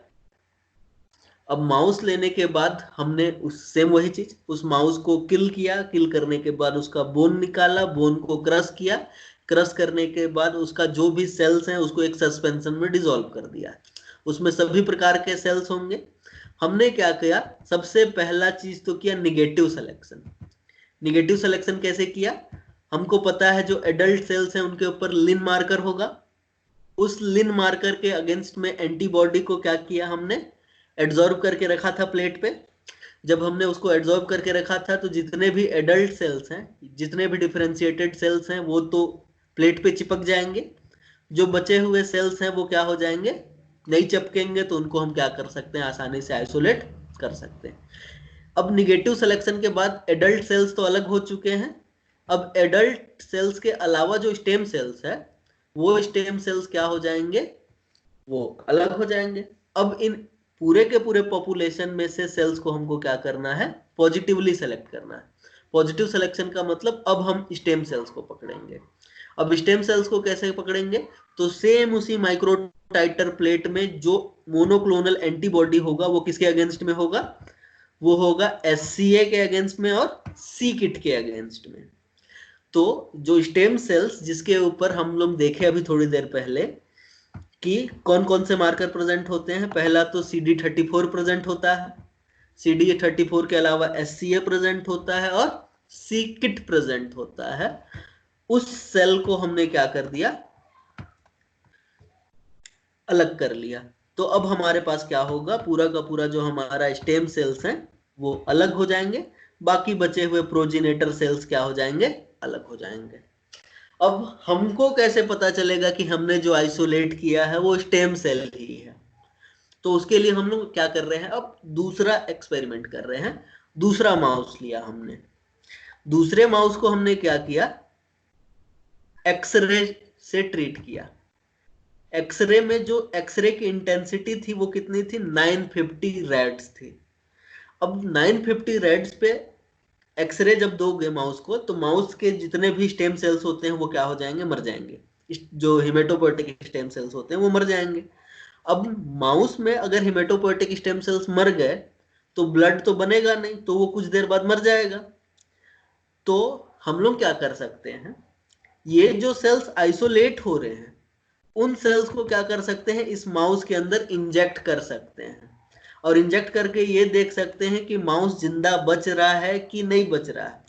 Speaker 1: अब माउस लेने के बाद हमने उस सेम वही चीज, उस माउस को किल किया, किल करने के बाद उसका बोन निकाला, बोन को क्रश किया, क्रश करने के बाद उसका जो भी सेल्स हैं उसको एक सस्पेंशन में डिसॉल्व कर दिया। उसमें सभी प्रकार के सेल्स होंगे। हमने क्या किया, सबसे पहला चीज तो किया निगेटिव सिलेक्शन। निगेटिव सिलेक्शन कैसे किया? हमको पता है जो एडल्ट सेल्स हैं उनके ऊपर लिन मार्कर होगा। उस लिन मार्कर के अगेंस्ट में एंटीबॉडी को क्या किया, हमने एड्सॉर्ब करके रखा था प्लेट पे। जब हमने उसको एड्सॉर्ब करके रखा था तो जितने भी एडल्ट सेल्स हैं, जितने भी डिफरेंशिएटेड सेल्स हैं वो तो प्लेट पे चिपक जाएंगे। जो बचे हुए सेल्स हैं वो क्या हो जाएंगे, नहीं चिपकेंगे, तो उनको हम क्या कर सकते हैं, आसानी से आइसोलेट कर सकते हैं। अब निगेटिव सिलेक्शन के बाद एडल्ट सेल्स तो अलग हो चुके हैं। अब एडल्ट सेल्स के अलावा जो स्टेम सेल्स है वो स्टेम सेल्स क्या हो जाएंगे, वो अलग हो जाएंगे। अब इन पूरे के पूरे पॉपुलेशन में से सेल्स को हमको क्या करना है, पॉजिटिवली सेलेक्ट करना है। पॉजिटिव सिलेक्शन का मतलब अब हम स्टेम सेल्स को पकड़ेंगे। अब स्टेम सेल्स को कैसे पकड़ेंगे, तो सेम उसी माइक्रोटाइटर प्लेट में जो मोनोक्लोनल एंटीबॉडी होगा वो किसके अगेंस्ट में होगा, वो होगा SCA के अगेंस्ट में और C-KIT के अगेंस्ट में। तो जो स्टेम सेल्स जिसके ऊपर हम लोग देखे अभी थोड़ी देर पहले कि कौन कौन से मार्कर प्रेजेंट होते हैं, पहला तो CD34 प्रेजेंट होता है, CD34 के अलावा SCA प्रेजेंट होता है और C-KIT प्रेजेंट होता है। उस सेल को हमने क्या कर दिया, अलग कर लिया। तो अब हमारे पास क्या होगा, पूरा का पूरा जो हमारा स्टेम सेल्स हैं वो अलग हो जाएंगे, बाकी बचे हुए प्रोजेनेटर सेल्स क्या हो जाएंगे, अलग हो जाएंगे। अब हमको कैसे पता चलेगा कि हमने जो आइसोलेट किया है वो स्टेम सेल ही है? तो उसके लिए हम लोग क्या कर रहे हैं, अब दूसरा एक्सपेरिमेंट कर रहे हैं। दूसरा माउस लिया हमने, दूसरे माउस को हमने क्या किया, एक्सरे से ट्रीट किया। एक्सरे में जो एक्सरे की इंटेंसिटी थी वो कितनी थी, 950 रेड्स थी। अब 950 रेड्स पे एक्सरे जब दोगे माउस को तो माउस के जितने भी स्टेम सेल्स होते हैं वो क्या हो जाएंगे, मर जाएंगे। जो हिमेटोपोएटिक स्टेम सेल्स होते हैं वो मर जाएंगे। अब माउस में अगर हिमेटोपोएटिक स्टेम सेल्स मर गए तो ब्लड तो बनेगा नहीं, तो वो कुछ देर बाद मर जाएगा। तो हम लोग क्या कर सकते हैं, ये जो सेल्स आइसोलेट हो रहे हैं उन सेल्स को क्या कर सकते हैं, इस माउस के अंदर इंजेक्ट कर सकते हैं, और इंजेक्ट करके ये देख सकते हैं कि माउस जिंदा बच रहा है कि नहीं बच रहा है।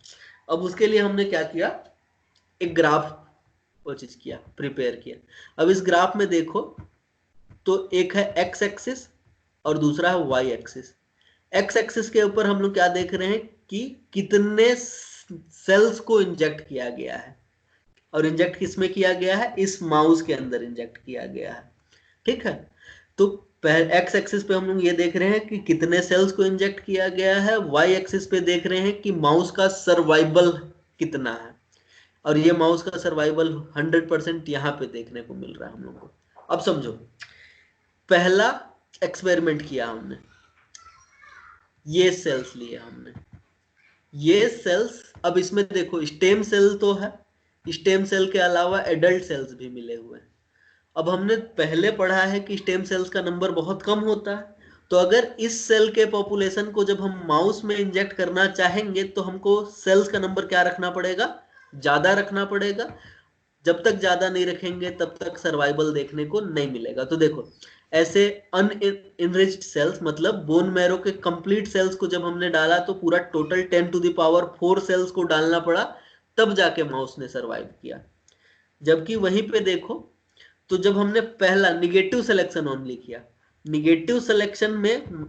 Speaker 1: अब उसके लिए हमने क्या किया, एक ग्राफ वो चीज किया, प्रिपेयर किया। अब इस ग्राफ में देखो तो एक है एक्स एक्सिस और दूसरा है वाई एक्सिस। एक्स एक्सिस के ऊपर हम लोग क्या देख रहे हैं कि कितने सेल्स को इंजेक्ट किया गया है, और इंजेक्ट किसमें किया गया है, इस माउस के अंदर इंजेक्ट किया गया है। ठीक है, तो एक्स एक्सिस पे हम लोग ये देख रहे हैं कि कितने सेल्स को इंजेक्ट किया गया है, वाई एक्सिस पे देख रहे हैं कि माउस का सर्वाइवल कितना है, और ये माउस का सर्वाइवल 100% यहाँ पे देखने को मिल रहा है हम लोग को। अब समझो, पहला एक्सपेरिमेंट किया हमने, ये सेल्स लिए हमने, ये सेल्स, अब इसमें देखो स्टेम सेल तो है, स्टेम सेल के अलावा एडल्ट सेल्स भी मिले हुए हैं। अब हमने पहले पढ़ा है कि स्टेम सेल्स का नंबर बहुत कम होता है, तो अगर इस सेल के पॉपुलेशन को जब हम माउस में इंजेक्ट करना चाहेंगे तो हमको सेल्स का नंबर क्या रखना पड़ेगा, ज्यादा रखना पड़ेगा। जब तक ज्यादा नहीं रखेंगे तब तक सर्वाइवल देखने को नहीं मिलेगा। तो देखो ऐसे अनइनरिच्ड सेल्स मतलब बोन मैरो के कंप्लीट सेल्स को जब हमने डाला तो पूरा टोटल 10⁴ सेल्स को डालना पड़ा, तब जाके माउस ने सर्वाइव किया। जबकि वहीं पे देखो तो जब हमने पहला निगेटिव सिलेक्शन ओनली किया, निगेटिव सिलेक्शन में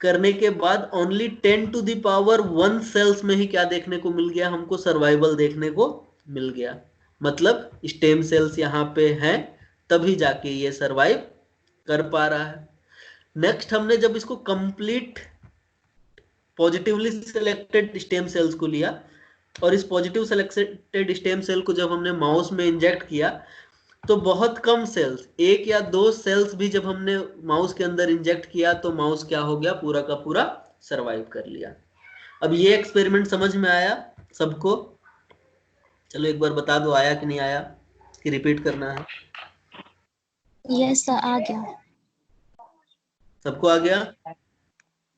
Speaker 1: करने के बाद ओनली 10⁻1 सेल्स में ही क्या देखने को मिल गया, हमको सर्वाइवल देखने को मिल गया। मतलब स्टेम सेल्स यहाँ पे हैं तभी जाके ये सर्वाइव कर पा रहा है। नेक्स्ट हमने जब इसको complete positively selected stem cells को लिया और इस पॉजिटिव सिलेक्टेड स्टेम सेल को जब हमने माउस में इंजेक्ट किया तो बहुत कम सेल्स, 1 या 2 सेल्स भी जब हमने माउस के अंदर इंजेक्ट किया तो माउस क्या हो गया, पूरा का पूरा सरवाइव कर लिया। अब ये एक्सपेरिमेंट समझ में आया सबको? चलो एक बार बता दो आया कि नहीं आया, कि रिपीट करना है?
Speaker 3: यस सर, आ गया।
Speaker 1: सबको आ गया?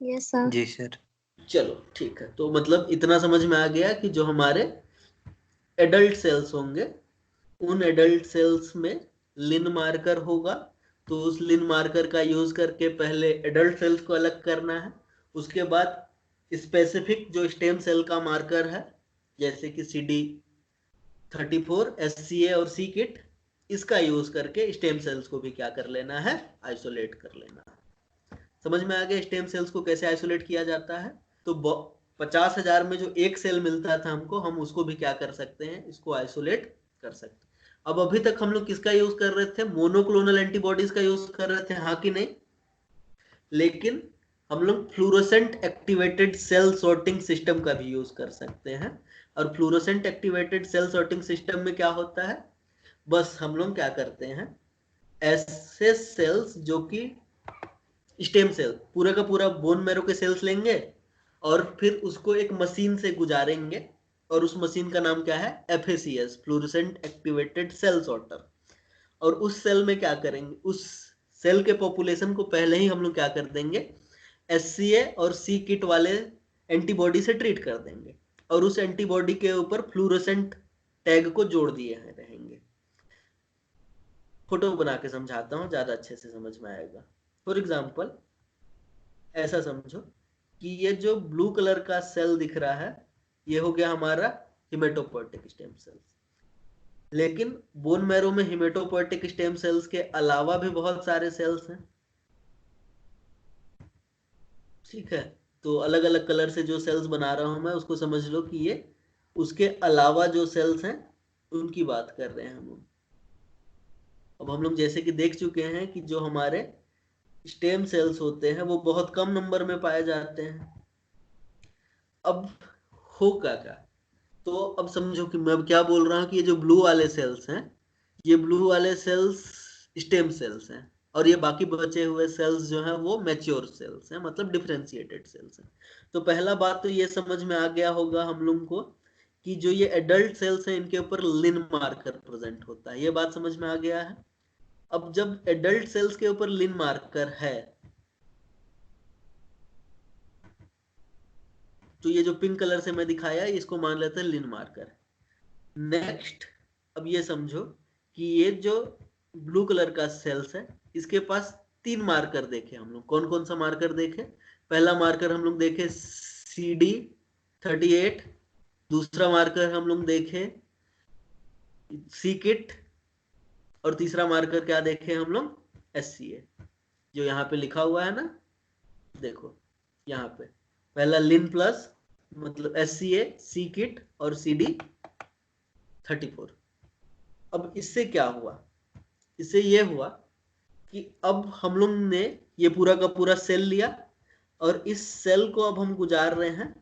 Speaker 3: Yes sir.
Speaker 2: जी सर।
Speaker 1: चलो ठीक है, तो मतलब इतना समझ में आ गया कि जो हमारे एडल्ट सेल्स होंगे उन एडल्ट सेल्स में लिन मार्कर होगा, तो उस लिन मार्कर का यूज करके पहले एडल्ट सेल्स को अलग करना है, उसके बाद स्पेसिफिक जो स्टेम सेल का मार्कर है जैसे कि CD34, SCA और सी किट, इसका यूज करके स्टेम सेल्स को भी क्या कर लेना है, आइसोलेट कर लेना है। समझ में आ गया स्टेम सेल्स को कैसे आइसोलेट किया जाता है? तो 50,000 में जो एक सेल मिलता था हमको, हम उसको भी क्या कर सकते हैं, इसको आइसोलेट कर सकते हैं। अब अभी तक हम लोग किसका यूज कर रहे थे, मोनोक्लोनल एंटीबॉडीज का यूज कर रहे थे, हाँ कि नहीं? लेकिन हम लोग fluorescent activated cell sorting system का भी यूज कर सकते हैं। और fluorescent activated cell sorting system में क्या होता है, बस हम लोग क्या करते हैं, ऐसे सेल्स जो कि स्टेम सेल पूरा का पूरा बोन मैरो के सेल्स लेंगे और फिर उसको एक मशीन से गुजारेंगे, और उस मशीन का नाम क्या है, FACS, fluorescent activated cell sorter. और उस सेल में क्या करेंगे, उस सेल के पॉपुलेशन को पहले ही हम लोग क्या कर देंगे, SCA और सी किट वाले एंटीबॉडी से ट्रीट कर देंगे, और उस एंटीबॉडी के ऊपर फ्लोरोसेंट टैग को जोड़ दिए रहेंगे। फोटो बना के समझाता हूँ, ज्यादा अच्छे से समझ में आएगा। फॉर एग्जाम्पल ऐसा समझो कि ये जो ब्लू कलर का सेल दिख रहा है ये हो गया हमारा हिमेटोपोएटिक स्टेम सेल्स। लेकिन बोन मैरो में हिमेटोपोएटिक स्टेम सेल्स के अलावा भी बहुत सारे सेल्स हैं, ठीक है? तो अलग अलग कलर से जो सेल्स बना रहा हूं मैं उसको समझ लो कि ये उसके अलावा जो सेल्स हैं उनकी बात कर रहे हैं हम लोग। अब हम लोग जैसे कि देख चुके हैं कि जो हमारे स्टेम सेल्स होते हैं वो बहुत कम नंबर में पाए जाते हैं। अब होगा क्या, तो अब समझो कि मैं क्या बोल रहा हूँ कि ये जो ब्लू वाले सेल्स हैं, ये ब्लू वाले सेल्स स्टेम सेल्स हैं, और ये बाकी बचे हुए सेल्स जो हैं वो मैच्योर सेल्स हैं, मतलब डिफरेंशिएटेड सेल्स हैं। तो पहला बात तो ये समझ में आ गया होगा हम लोग को कि जो ये एडल्ट सेल्स हैं इनके ऊपर लिन मार्कर प्रेजेंट होता है, ये बात समझ में आ गया है। अब जब एडल्ट सेल्स के ऊपर लिन मार्कर है तो ये जो पिंक कलर से मैं दिखाया इसको मान लेते हैं लिन मार्कर। नेक्स्ट अब ये समझो कि ये जो ब्लू कलर का सेल्स है इसके पास 3 मार्कर देखे हम लोग। कौन कौन सा मार्कर देखे? पहला मार्कर हम लोग देखे CD38, दूसरा मार्कर हम लोग देखे सी किट, और तीसरा मार्कर क्या देखे हम लोग, SCA, जो यहाँ पे लिखा हुआ है ना, देखो यहाँ पे पहला लिन प्लस मतलब SCA, सी किट और CD34। अब इससे क्या हुआ, इससे ये हुआ कि अब हम लोग ने ये पूरा का पूरा सेल लिया और इस सेल को अब हम गुजार रहे हैं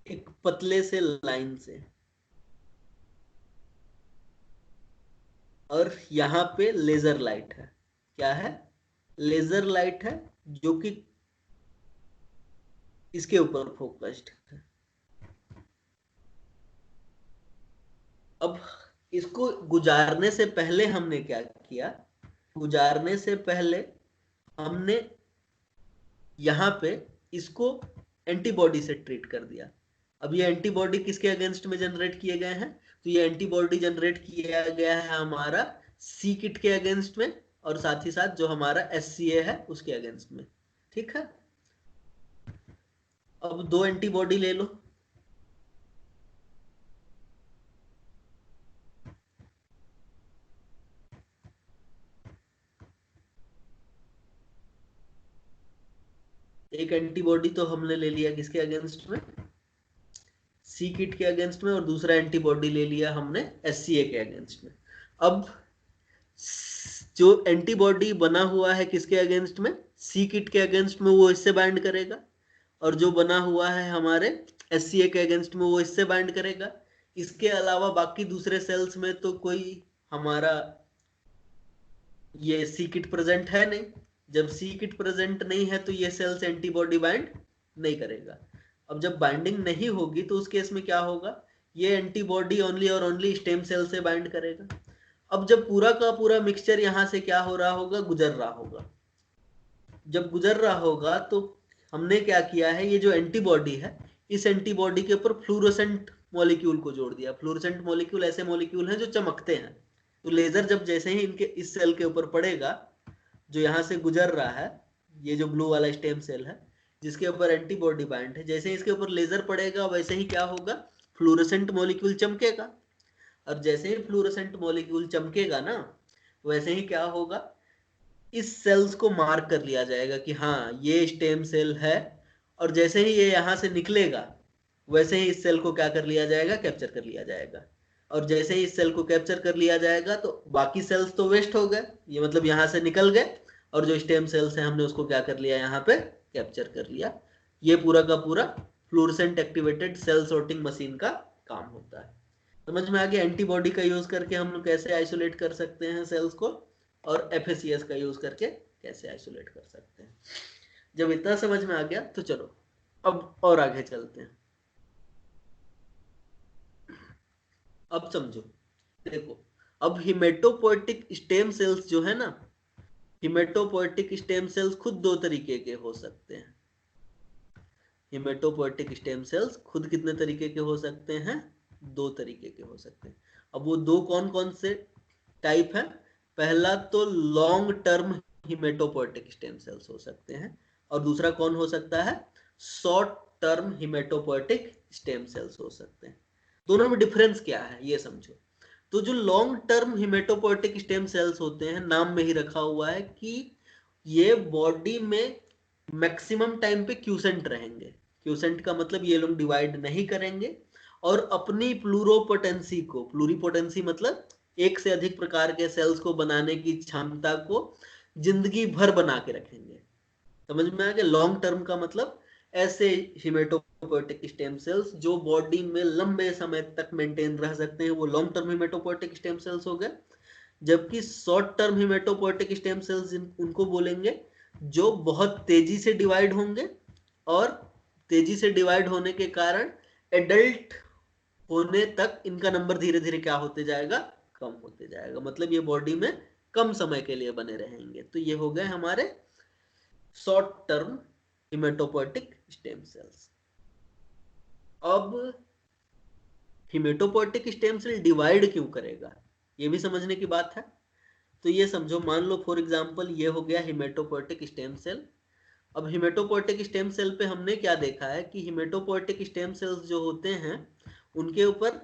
Speaker 1: एक पतले से लाइन से, और यहाँ पे लेजर लाइट है। क्या है? लेजर लाइट है जो कि इसके ऊपर फोकस्ड है। अब इसको गुजारने से पहले हमने क्या किया, गुजारने से पहले हमने यहां पे इसको एंटीबॉडी से ट्रीट कर दिया। अब ये एंटीबॉडी किसके अगेंस्ट में जनरेट किए गए हैं, तो ये एंटीबॉडी जनरेट किया गया है हमारा सी किट के अगेंस्ट में, और साथ ही साथ जो हमारा SCA है उसके अगेंस्ट में। ठीक है, अब दो एंटीबॉडी ले लो। एक एंटीबॉडी तो हमने ले लिया किसके अगेंस्ट में, सी किट के अगेंस्ट में, और दूसरा एंटीबॉडी ले लिया हमने SCA के अगेंस्ट में। अब जो एंटीबॉडी बना हुआ है किसके अगेंस्ट में, सी किट के अगेंस्ट में, वो इससे बाइंड करेगा, और जो बना हुआ है हमारे SCA के अगेंस्ट में वो इससे बाइंड करेगा। इसके अलावा बाकी दूसरे सेल्स में तो कोई हमारा ये सी किट प्रेजेंट है नहीं। जब सी किट प्रेजेंट नहीं है तो ये सेल्स एंटीबॉडी बाइंड नहीं करेगा। अब जब बाइंडिंग नहीं होगी तो उस केस में क्या होगा, ये एंटीबॉडी ओनली और ओनली स्टेम सेल से बाइंड करेगा। अब जब पूरा का पूरा मिक्सचर यहां से क्या हो रहा होगा, गुजर रहा होगा। जब गुजर रहा होगा तो हमने क्या किया है, ये जो एंटीबॉडी है इस एंटीबॉडी के ऊपर फ्लोरोसेंट मॉलिक्यूल को जोड़ दिया। फ्लोरोसेंट मॉलिक्यूल ऐसे मॉलिक्यूल हैं जो चमकते हैं, तो लेजर जब जैसे ही इनके इस सेल के ऊपर पड़ेगा जो यहाँ से गुजर रहा है, ये जो ब्लू वाला स्टेम सेल है जिसके ऊपर एंटीबॉडी बाइंड है, जैसे इसके ऊपर लेजर पड़ेगा वैसे ही क्या होगा, फ्लोरोसेंट मॉलिक्यूल चमकेगा। और जैसे ही फ्लोरोसेंट मॉलिक्यूल चमकेगा ना, वैसे ही क्या होगा, इस सेल्स को मार्क कर लिया जाएगा कि हाँ ये स्टेम सेल है। और जैसे ही ये यहाँ से निकलेगा वैसे ही इस सेल को क्या कर लिया जाएगा, कैप्चर कर लिया जाएगा। और जैसे ही इस सेल को कैप्चर कर लिया जाएगा तो बाकी सेल्स तो वेस्ट हो गए, ये मतलब यहाँ से निकल गए, और जो स्टेम सेल्स है हमने उसको क्या कर लिया, यहाँ पे कैप्चर कर लिया। ये पूरा का पूरा fluorescent activated cell sorting machine का काम होता है। समझ में आ गया, एंटीबॉडी का यूज करके हम कैसे आइसोलेट कर सकते हैं सेल्स को, और FACS का यूज करके कैसे आइसोलेट कर सकते हैं। जब इतना समझ में आ गया तो चलो अब और आगे चलते हैं। अब समझो, देखो अब हिमेटोपोएटिक स्टेम सेल्स जो है ना, हिमेटोपोएटिक स्टेम सेल्स खुद दो तरीके के हो सकते हैं। हिमेटोपोएटिक स्टेम सेल्स खुद कितने तरीके के हो सकते हैं, दो तरीके के हो सकते हैं। अब वो दो कौन कौन से टाइप है, पहला तो long term haematopoietic stem cells हो सकते हैं, और दूसरा कौन हो सकता है, short term haematopoietic stem cells हो सकते हैं। दोनों में डिफरेंस क्या है ये समझो। तो जो long term haematopoietic stem cells होते हैं, नाम में ही रखा हुआ है कि ये बॉडी में मैक्सिमम टाइम पे क्यूसेंट रहेंगे। क्यूसेंट का मतलब ये लोग डिवाइड नहीं करेंगे, और अपनी प्लूरोपोटेंसी को, प्लूरिपोटेंसी मतलब एक से अधिक प्रकार के सेल्स को बनाने की क्षमता को जिंदगी भर बना के रखेंगे। समझ में आ गया, लॉन्ग टर्म का मतलब ऐसे हिमेटोपोएटिक स्टेम सेल्स जो बॉडी में लंबे समय तक मेंटेन रह सकते हैं, वो long term haematopoietic stem cells हो गए। जबकि short term haematopoietic stem cells उनको बोलेंगे जो बहुत तेजी से डिवाइड होंगे, और तेजी से डिवाइड होने के कारण एडल्ट होने तक इनका नंबर धीरे धीरे क्या होते जाएगा, कम होते जाएगा। मतलब ये बॉडी में कम समय के लिए बने रहेंगे। तो ये हो गए हमारे short term haematopoietic stem cells. अब हिमेटोपोएटिक स्टेम सेल डिवाइड क्यों करेगा, ये भी समझने की बात है। तो ये समझो, मान लो फॉर एग्जांपल ये हो गया हिमेटोपोएटिक स्टेम सेल। अब हिमेटोपोएटिक स्टेम सेल पे हमने क्या देखा है कि हिमेटोपोएटिक स्टेम सेल्स जो होते हैं उनके ऊपर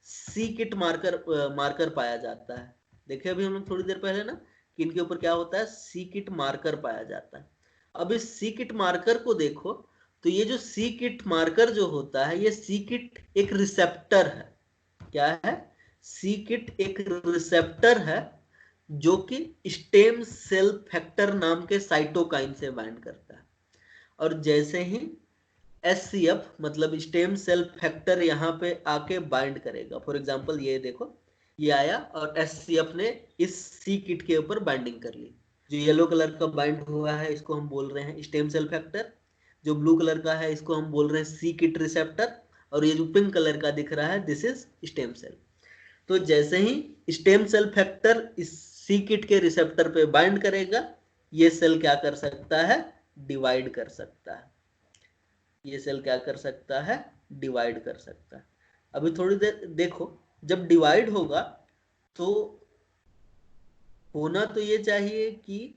Speaker 1: सी किट मार्कर पाया जाता है। देखे अभी हम लोग थोड़ी देर पहले ना कि इनके ऊपर क्या होता है, सी किट मार्कर पाया जाता है। अब इस सी किट मार्कर को देखो, तो ये जो सी किट मार्कर जो होता है, ये सी किट एक रिसेप्टर है। क्या है, सी किट एक रिसेप्टर है जो कि स्टेम सेल फैक्टर नाम के साइटोकाइन से बाइंड करता है। और जैसे ही SCF मतलब स्टेम सेल फैक्टर यहाँ पे आके बाइंड करेगा, फॉर एग्जांपल ये देखो ये आया और SCF ने इस सी किट के ऊपर बाइंडिंग कर ली। जो येलो कलर का बाइंड हुआ है इसको हम बोल रहे हैं स्टेम सेल फैक्टर। जो ब्लू कलर का है इसको हम बोल रहे हैं सी किट रिसेप्टर, और ये जो पिंक कलर का दिख रहा है दिस इज स्टेम सेल। तो जैसे ही स्टेम सेल फैक्टर इस सी किट के रिसेप्टर पे बाइंड करेगा, ये सेल क्या कर सकता है, डिवाइड कर सकता है। ये सेल क्या कर सकता है, डिवाइड कर सकता है। अभी थोड़ी देर देखो, जब डिवाइड होगा तो होना तो ये चाहिए कि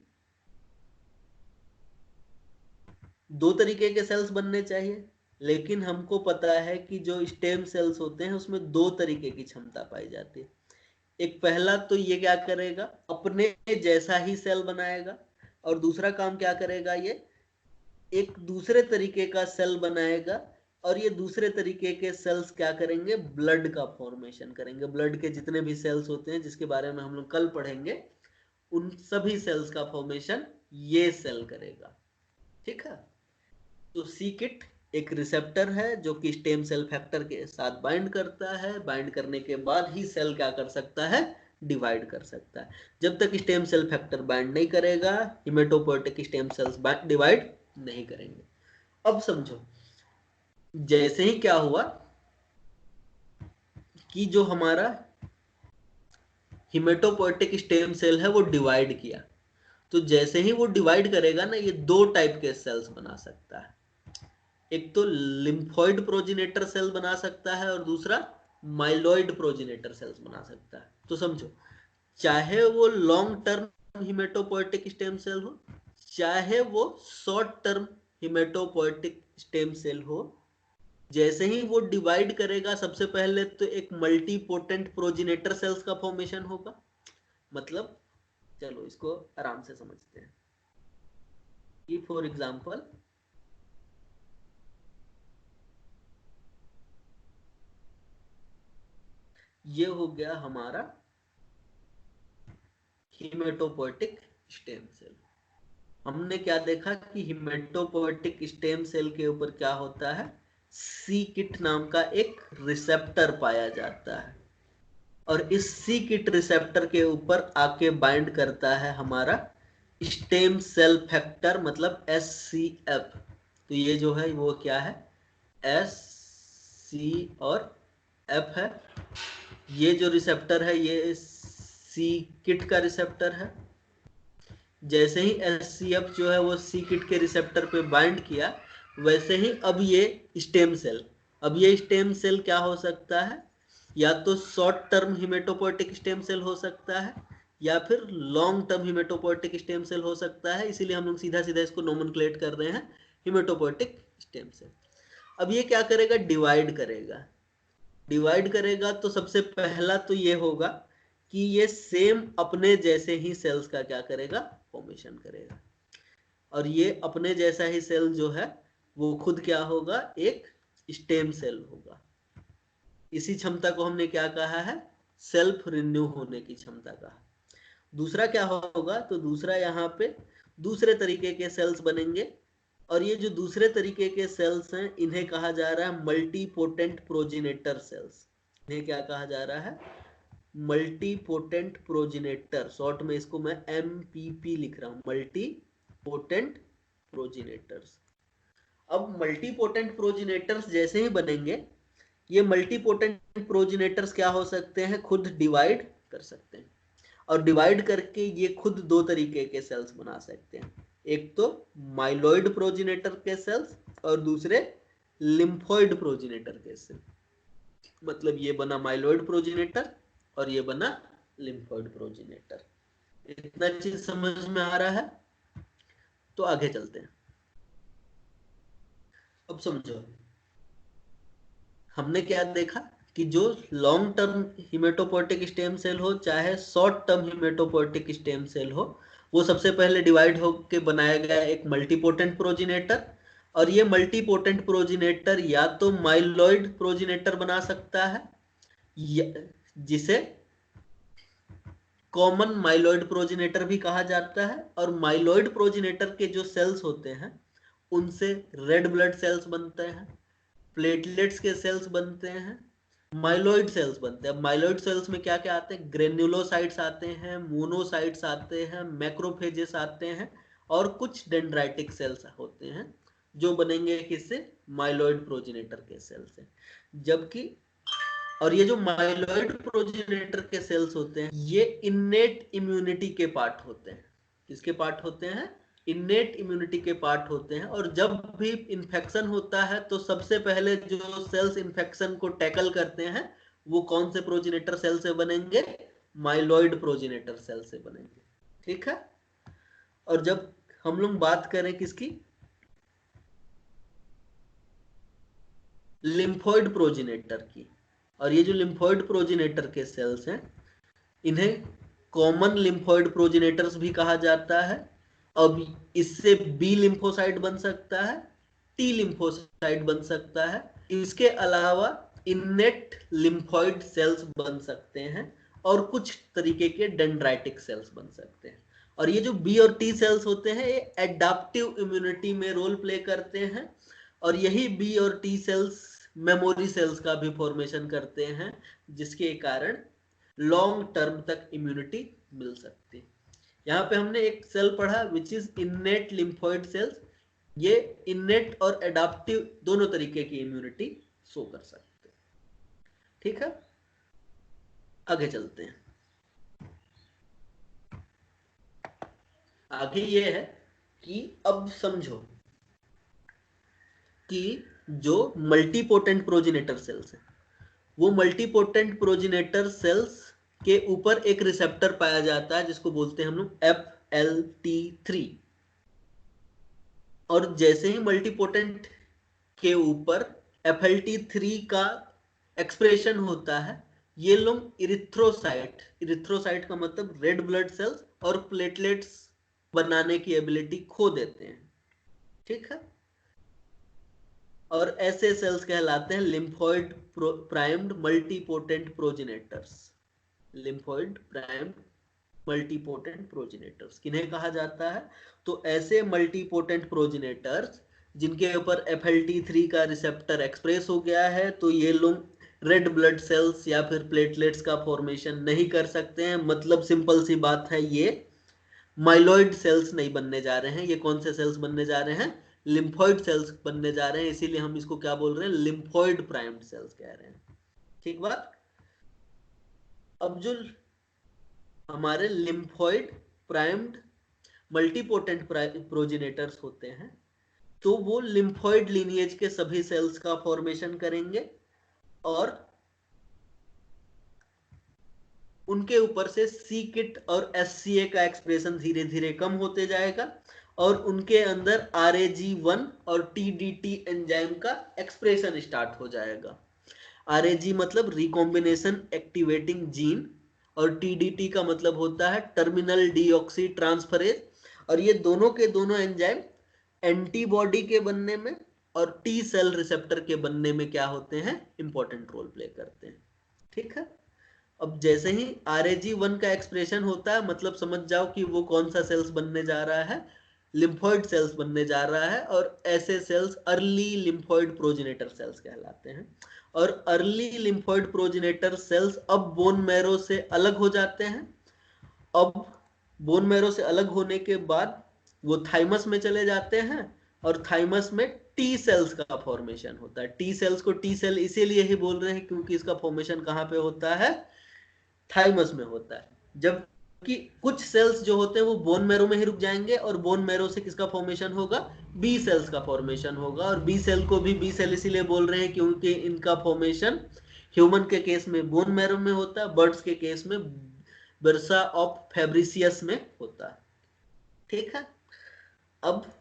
Speaker 1: दो तरीके के सेल्स बनने चाहिए, लेकिन हमको पता है कि जो स्टेम सेल्स होते हैं उसमें दो तरीके की क्षमता पाई जाती है। एक पहला तो ये क्या करेगा, अपने जैसा ही सेल बनाएगा, और दूसरा काम क्या करेगा, ये एक दूसरे तरीके का सेल बनाएगा, और ये दूसरे तरीके के सेल्स क्या करेंगे, ब्लड का फॉर्मेशन करेंगे। ब्लड के जितने भी सेल्स होते हैं जिसके बारे में हम लोग कल पढ़ेंगे, उन सभी सेल्स का फॉर्मेशन ये सेल करेगा। ठीक है, तो सी किट एक रिसेप्टर है जो कि स्टेम सेल फैक्टर के साथ बाइंड करता है। बाइंड करने के बाद ही सेल क्या कर सकता है, डिवाइड कर सकता है। जब तक स्टेम सेल फैक्टर बाइंड नहीं करेगा, हिमेटोपोएटिक स्टेम सेल्स डिवाइड नहीं करेंगे। अब समझो, जैसे ही क्या हुआ कि जो हमारा हिमेटोपोएटिक स्टेम सेल है वो डिवाइड किया, तो जैसे ही वो डिवाइड करेगा ना, ये दो टाइप के सेल्स बना सकता है। एक तो लिम्फोइड प्रोजिनेटर सेल बना सकता है, और दूसरा माइलॉइड प्रोजिनेटर सेल्स बना सकता है। तो समझो, चाहे वो long term haematopoietic stem cell हो, चाहे वो short term haematopoietic stem cell हो, जैसे ही वो डिवाइड करेगा सबसे पहले तो एक मल्टीपोटेंट प्रोजिनेटर सेल्स का फॉर्मेशन होगा। मतलब चलो इसको आराम से समझते हैं कि फॉर एग्जांपल ये हो गया हमारा हिमेटोपोएटिक स्टेम सेल। हमने क्या देखा कि हिमेटोपोएटिक स्टेम सेल के ऊपर क्या होता है, सी किट नाम का एक रिसेप्टर पाया जाता है, और इस सी किट रिसेप्टर के ऊपर आके बाइंड करता है हमारा स्टेम सेल फैक्टर, मतलब SCF। तो ये जो है वो क्या है, SC और F है। ये जो रिसेप्टर है ये सी किट का रिसेप्टर है। जैसे ही SCF जो है वो सी किट के रिसेप्टर पे बाइंड किया, वैसे ही अब ये स्टेम सेल क्या हो सकता है, या तो short term haematopoietic stem cell हो सकता है, या फिर long term haematopoietic stem cell हो सकता है। इसीलिए हम लोग सीधा सीधा इसको नोमेनक्लेट कर रहे हैं हिमेटोपोएटिक स्टेम सेल। अब ये क्या करेगा, डिवाइड करेगा तो सबसे पहला तो ये होगा कि ये सेम अपने जैसे ही सेल्स का क्या करेगा, फॉर्मेशन करेगा। और ये अपने जैसा ही सेल जो है वो खुद क्या होगा, एक स्टेम सेल होगा। इसी क्षमता को हमने क्या कहा है, सेल्फ रिन्यू होने की क्षमता कहा। दूसरा क्या होगा, तो दूसरा यहाँ पे दूसरे तरीके के सेल्स बनेंगे, और ये जो दूसरे तरीके के सेल्स हैं इन्हें कहा जा रहा है मल्टीपोटेंट प्रोजिनेटर सेल्स। इन्हें क्या कहा जा रहा है, मल्टीपोटेंट प्रोजिनेटर। शॉर्ट में इसको मैं MPP लिख रहा हूं, मल्टीपोटेंट प्रोजिनेटर्स। अब मल्टीपोटेंट प्रोजिनेटर्स जैसे ही बनेंगे, ये मल्टीपोटेंट प्रोजिनेटर्स क्या हो सकते हैं, खुद डिवाइड कर सकते हैं, और डिवाइड करके ये खुद दो तरीके के सेल्स बना सकते हैं। एक तो माइलॉइड प्रोजिनेटर के सेल्स, और दूसरे लिम्फोइड प्रोजिनेटर के सेल। मतलब ये बना माइलॉइड प्रोजिनेटर और ये बना लिम्फोइड प्रोजिनेटर। इतना चीज समझ में आ रहा है, तो आगे चलते हैं। अब समझो, हमने क्या देखा कि जो long term haematopoietic stem cell हो चाहे short term haematopoietic stem cell हो, वो सबसे पहले डिवाइड होके बनाया गया एक मल्टीपोटेंट प्रोजिनेटर। और ये मल्टीपोटेंट प्रोजिनेटर या तो माइलॉइड प्रोजिनेटर बना सकता है, जिसे कॉमन माइलॉइड प्रोजिनेटर भी कहा जाता है। और माइलॉइड प्रोजिनेटर के जो सेल्स होते हैं उनसे रेड ब्लड सेल्स बनते हैं, प्लेटलेट्स के सेल्स बनते हैं, माइलॉइड सेल्स बनते हैं। माइलॉइड सेल्स में क्या क्या आते हैं, ग्रेन्युलोसाइट्स आते हैं, मोनोसाइट्स आते हैं, मैक्रोफेजेस आते हैं, और कुछ डेंड्राइटिक सेल्स होते हैं जो बनेंगे किससे, माइलॉइड प्रोजेनेटर के सेल से। जबकि और ये जो माइलॉइड प्रोजेनेटर के सेल्स होते हैं ये इन्नेट इम्यूनिटी के पार्ट होते हैं। किसके पार्ट होते हैं, इन्नेट इम्यूनिटी के पार्ट होते हैं। और जब भी इन्फेक्शन होता है तो सबसे पहले जो सेल्स इन्फेक्शन को टैकल करते हैं वो कौन से प्रोजेनेटर सेल से बनेंगे, माइलॉइड प्रोजेनेटर सेल से बनेंगे। ठीक है। और जब हम लोग बात करें किसकी, लिम्फोइड प्रोजेनेटर की, और ये जो लिम्फोइड प्रोजेनेटर के सेल्स हैं इन्हें कॉमन लिम्फोइड प्रोजेनेटर्स भी कहा जाता है। अब इससे बी लिम्फोसाइट बन सकता है, टी लिम्फोसाइट बन सकता है। इसके अलावा इन्नेट लिम्फोइड सेल्स बन सकते हैं और कुछ तरीके के डेंड्राइटिक सेल्स बन सकते हैं। और ये जो बी और टी सेल्स होते हैं ये एडाप्टिव इम्यूनिटी में रोल प्ले करते हैं। और यही बी और टी सेल्स मेमोरी सेल्स का भी फॉर्मेशन करते हैं, जिसके कारण लॉन्ग टर्म तक इम्यूनिटी मिल सकती है। यहाँ पे हमने एक सेल पढ़ा which is innate lymphoid cells. ये इन्नेट और एडाप्टिव दोनों तरीके की इम्यूनिटी शो कर सकते हैं। ठीक है, आगे चलते हैं। आगे ये है कि अब समझो कि जो मल्टीपोटेंट प्रोजेनेटर सेल्स है वो मल्टीपोटेंट प्रोजेनेटर सेल्स के ऊपर एक रिसेप्टर पाया जाता है जिसको बोलते हैं हम लोग FLT3। और जैसे ही मल्टीपोटेंट के ऊपर FLT3 का एक्सप्रेशन होता है ये लोग इरिथ्रोसाइट का मतलब रेड ब्लड सेल्स और प्लेटलेट्स बनाने की एबिलिटी खो देते हैं। ठीक है। और ऐसे सेल्स कहलाते हैं lymphoid primed multipotent progenitors. Lymphoid primed multipotent progenitors किन्हें कहा जाता है, तो ऐसे मल्टीपोटेंट प्रोजेनेटर्स जिनके ऊपर FLT3 का रिसेप्टर एक्सप्रेस हो गया है तो ये लोग रेड ब्लड सेल्स या फिर प्लेटलेट्स का फॉर्मेशन नहीं कर सकते हैं। मतलब सिंपल सी बात है, ये माइलॉइड सेल्स नहीं बनने जा रहे हैं। ये कौन से सेल्स बनने जा रहे हैं, लिम्फोइड सेल्स बनने जा रहे हैं। इसीलिए हम इसको क्या बोल रहे हैं, लिम्फोइड प्राइम्ड सेल्स कह रहे हैं। ठीक बात। अब जो हमारे लिम्फोइड प्राइम्ड मल्टीपोटेंट प्रोजेनेटर्स होते हैं तो वो लिम्फोइड लीनिएज के सभी सेल्स का फॉर्मेशन करेंगे और उनके ऊपर से सी-किट और SCA का एक्सप्रेशन धीरे धीरे कम होते जाएगा और उनके अंदर RAG1 और TDT एंजाइम का एक्सप्रेशन स्टार्ट हो जाएगा। RAG मतलब रिकॉम्बिनेशन एक्टिवेटिंग जीन और TDT का मतलब होता है टर्मिनल डीऑक्सी ट्रांसफरेज। और ये दोनों के दोनों एंजाइम एंटीबॉडी के बनने में और टी सेल रिसेप्टर के बनने में क्या होते हैं, इंपॉर्टेंट रोल प्ले करते हैं। ठीक है। अब जैसे ही RAG1 का एक्सप्रेशन होता है मतलब समझ जाओ कि वो कौन सा सेल्स बनने जा रहा है, लिम्फोइड सेल्स बनने जा रहा है। और ऐसे cells early lymphoid progenitor cells कहलाते हैं। और अर्ली लिम्फोइड प्रोजेनेटर सेल्स अब बोन मैरो से अलग हो जाते हैं। अब बोन मैरो से अलग होने के बाद वो थाइमस में चले जाते हैं और थाइमस में टी सेल्स का फॉर्मेशन होता है। टी सेल्स को टी सेल इसीलिए ही बोल रहे हैं क्योंकि इसका फॉर्मेशन कहाँ पे होता है, थाइमस में होता है। जबकि कुछ सेल्स जो होते हैं वो बोन मैरो में ही रुक जाएंगे और बोन मैरो से किसका फॉर्मेशन होगा, बी सेल्स का फॉर्मेशन होगा। और बी सेल को भी बी सेल इसीलिए बोल रहे हैं क्योंकि इनका फॉर्मेशन ह्यूमन के केस में बोन मैरो में होता है, बर्ड्स के केस में बर्सा ऑफ फेब्रिसियस में होता है। ठीक है। अब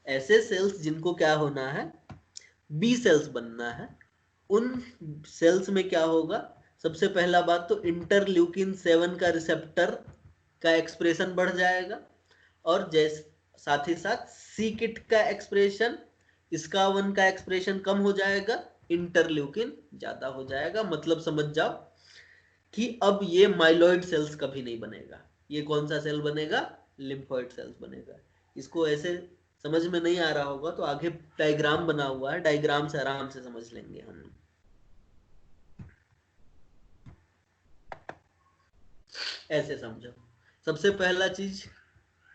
Speaker 1: ऐसे सेल्स जिनको क्या होना है, बी सेल्स बनना है, उन सेल्स में क्या होगा, सबसे पहला बात तो इंटरल्यूकिन 7 का रिसेप्टर का एक्सप्रेशन बढ़ जाएगा और जैसे साथ ही साथ सी-किट का एक्सप्रेशन, इसका 1 का एक्सप्रेशन कम हो जाएगा, इंटरल्यूकिन ज्यादा हो जाएगा। मतलब समझ जाओ कि अब ये माइलॉइड सेल्स कभी नहीं बनेगा। ये कौन सा सेल बनेगा, लिम्फोइड सेल्स बनेगा। इसको ऐसे समझ में नहीं आ रहा होगा तो आगे डायग्राम बना हुआ है, डायग्राम से आराम से समझ लेंगे हम। ऐसे समझो। सबसे पहला चीज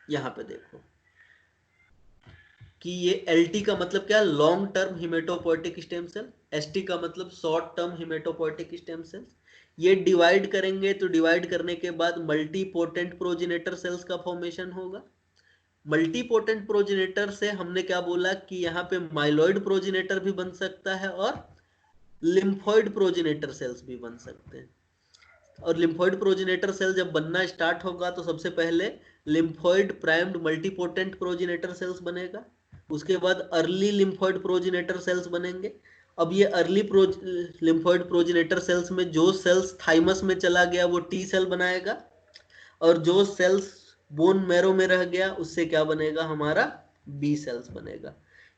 Speaker 1: यहां पे देखो कि ये LT का मतलब क्या, long term haematopoietic stem cell, ST का मतलब short term haematopoietic stem cell. ये डिवाइड करेंगे तो डिवाइड करने के बाद मल्टीपोटेंट प्रोजेनेटर सेल्स का फॉर्मेशन होगा। मल्टीपोटेंट प्रोजेनेटर से हमने क्या बोला कि यहाँ पे माइलॉइड प्रोजेनेटर भी बन सकता है और लिम्फॉइड प्रोजेनेटर सेल्स भी बन सकते हैं। और लिम्फॉइड प्रोजेनेटर सेल जब बनना स्टार्ट होगा तो सबसे पहले lymphoid primed multipotent progenitor cells बनेगा, उसके बाद अर्ली लिम्फॉइड प्रोजेनेटर सेल्स बनेंगे। अब ये अर्ली लिम्फॉइड प्रोजेनेटर सेल्स में जो सेल्स थाइमस में चला गया वो टी सेल बनाएगा, और जो सेल्स बोन मैरो में रह गया उससे क्या बनेगा, हमारा बी सेल्स बनेगा।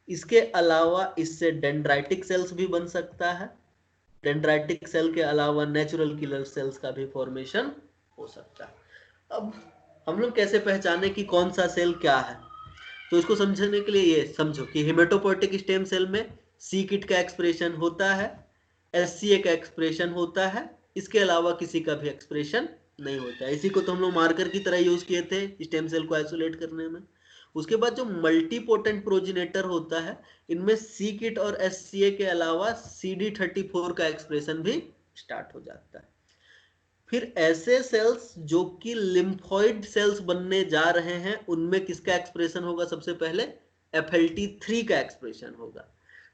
Speaker 1: इसके अलावा इससे डेंड्राइटिक सेल्स भी बन सकता है। डेंड्राइटिक सेल के अलावा नेचुरल किलर सेल्स का भी फॉर्मेशन हो सकता है। अब हम लोग कैसे पहचाने कि कौन सा सेल क्या है, तो इसको समझने के लिए ये समझो कि हेमेटोपोएटिक स्टेम सेल में सी किट का एक्सप्रेशन होता है, SCA का एक्सप्रेशन होता है, इसके अलावा किसी का भी एक्सप्रेशन नहीं होता है। इसी को तो हम लोग मार्कर की तरह यूज किए थे स्टेम सेल को आइसोलेट करने में। उसके बाद जो मल्टीपोटेंट प्रोजेनेटर होता है, इनमें सी किट और SCA के अलावा CD34 का एक्सप्रेशन भी स्टार्ट हो जाता है। फिर ऐसे सेल्स जो कि लिम्फॉइड सेल्स बनने जा रहे हैं, उनमें किसका एक्सप्रेशन होगा, सबसे पहले FLT3 का एक्सप्रेशन होगा।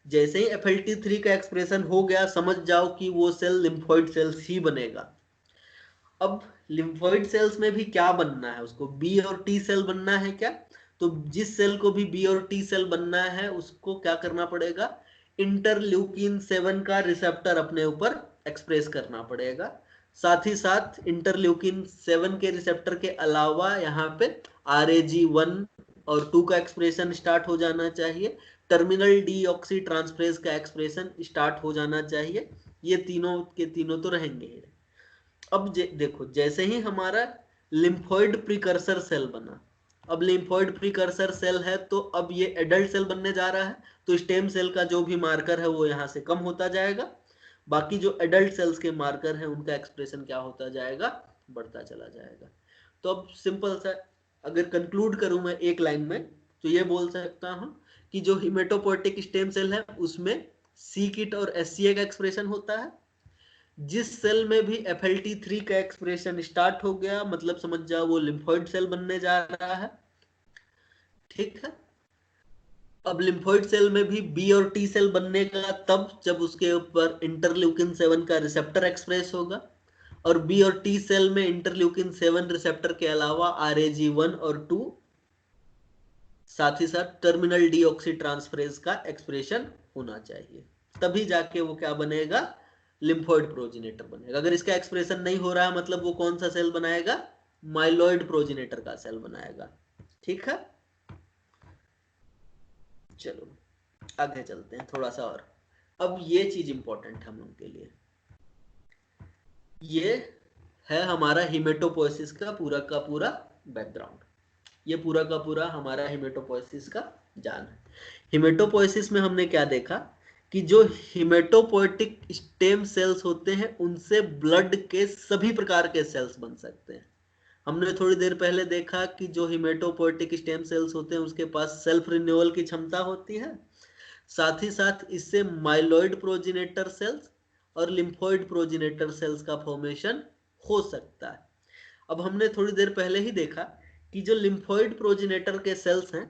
Speaker 1: जैसे ही FLT3 का एक्सप्रेशन हो गया, समझ जाओ कि वो सेल लिम्फॉइड सेल्स ही बनेगा। अब लिम्फॉइड सेल्स में भी क्या बनना है, उसको बी और टी सेल बनना है क्या, तो जिस सेल को भी बी और टी सेल बनना है उसको क्या करना पड़ेगा, इंटरल्यूकिन 7 का रिसेप्टर अपने ऊपर एक्सप्रेस करना पड़ेगा। साथ ही साथ इंटरल्यूकिन 7 के रिसेप्टर के अलावा यहाँ पे RAG1 और 2 का एक्सप्रेशन स्टार्ट हो जाना चाहिए, टर्मिनल डीऑक्सी ट्रांसफरेज का एक्सप्रेशन स्टार्ट हो जाना चाहिए। ये तीनों के तीनों तो रहेंगे ही। अब देखो, जैसे ही हमारा लिम्फॉइड प्रिकर्सर सेल बना, अब लिम्फॉइड प्रिकर्सर सेल है तो अब ये एडल्ट सेल बनने जा रहा है, तो स्टेम सेल का जो भी मार्कर है वो यहाँ से कम होता जाएगा, बाकी जो एडल्ट सेल्स के मार्कर हैं उनका एक्सप्रेशन क्या होता जाएगा, बढ़ता चला जाएगा। तो अब सिंपल सा अगर कंक्लूड करूं मैं एक लाइन में, तो ये बोल सकता हूं कि जो हिमेटोपोएटिक स्टेम सेल है उसमें सी किट और SCA का एक्सप्रेशन होता है। जिस सेल में भी FLT3 का एक्सप्रेशन स्टार्ट हो गया, मतलब समझ जाओ वो लिम्फॉइड सेल बनने जा रहा है। ठीक है, अब लिम्फॉइड सेल में भी बी और टी सेल बनने का तब जब उसके ऊपर इंटरल्यूकिन 7 का रिसेप्टर एक्सप्रेस होगा, और बी और टी सेल में इंटरल्यूकिन 7 रिसेप्टर के अलावा RAG1 और 2, साथ ही साथ टर्मिनल डीऑक्सी ट्रांसफरेज का एक्सप्रेशन होना चाहिए, तभी जाके वो क्या बनेगा, लिम्फॉइड प्रोजेनेटर बनेगा। अगर इसका एक्सप्रेशन नहीं हो रहा है मतलब वो कौन सा सेल बनाएगा, माइलॉइड प्रोजेनेटर का सेल बनाएगा। ठीक है, चलो आगे चलते हैं थोड़ा सा और। अब ये चीज इंपॉर्टेंट है हम लोग के लिए, ये है हमारा हिमेटोपोएसिस का पूरा बैकग्राउंड, ये पूरा का पूरा हमारा हिमेटोपोएसिस का जान है। हिमेटोपोएसिस में हमने क्या देखा कि जो हिमेटोपोएटिक स्टेम सेल्स होते हैं उनसे ब्लड के सभी प्रकार के सेल्स बन सकते हैं। हमने थोड़ी देर पहले देखा कि जो हिमेटोपोएटिक स्टेम सेल्स होते हैं उसके पास सेल्फ रिन्यूअल की क्षमता होती है, साथ ही साथ इससे माइलॉइड प्रोजेनेटर सेल्स और लिम्फॉइड प्रोजेनेटर सेल्स का फॉर्मेशन हो सकता है। अब हमने थोड़ी देर पहले ही देखा कि जो लिम्फॉइड प्रोजेनेटर के सेल्स हैं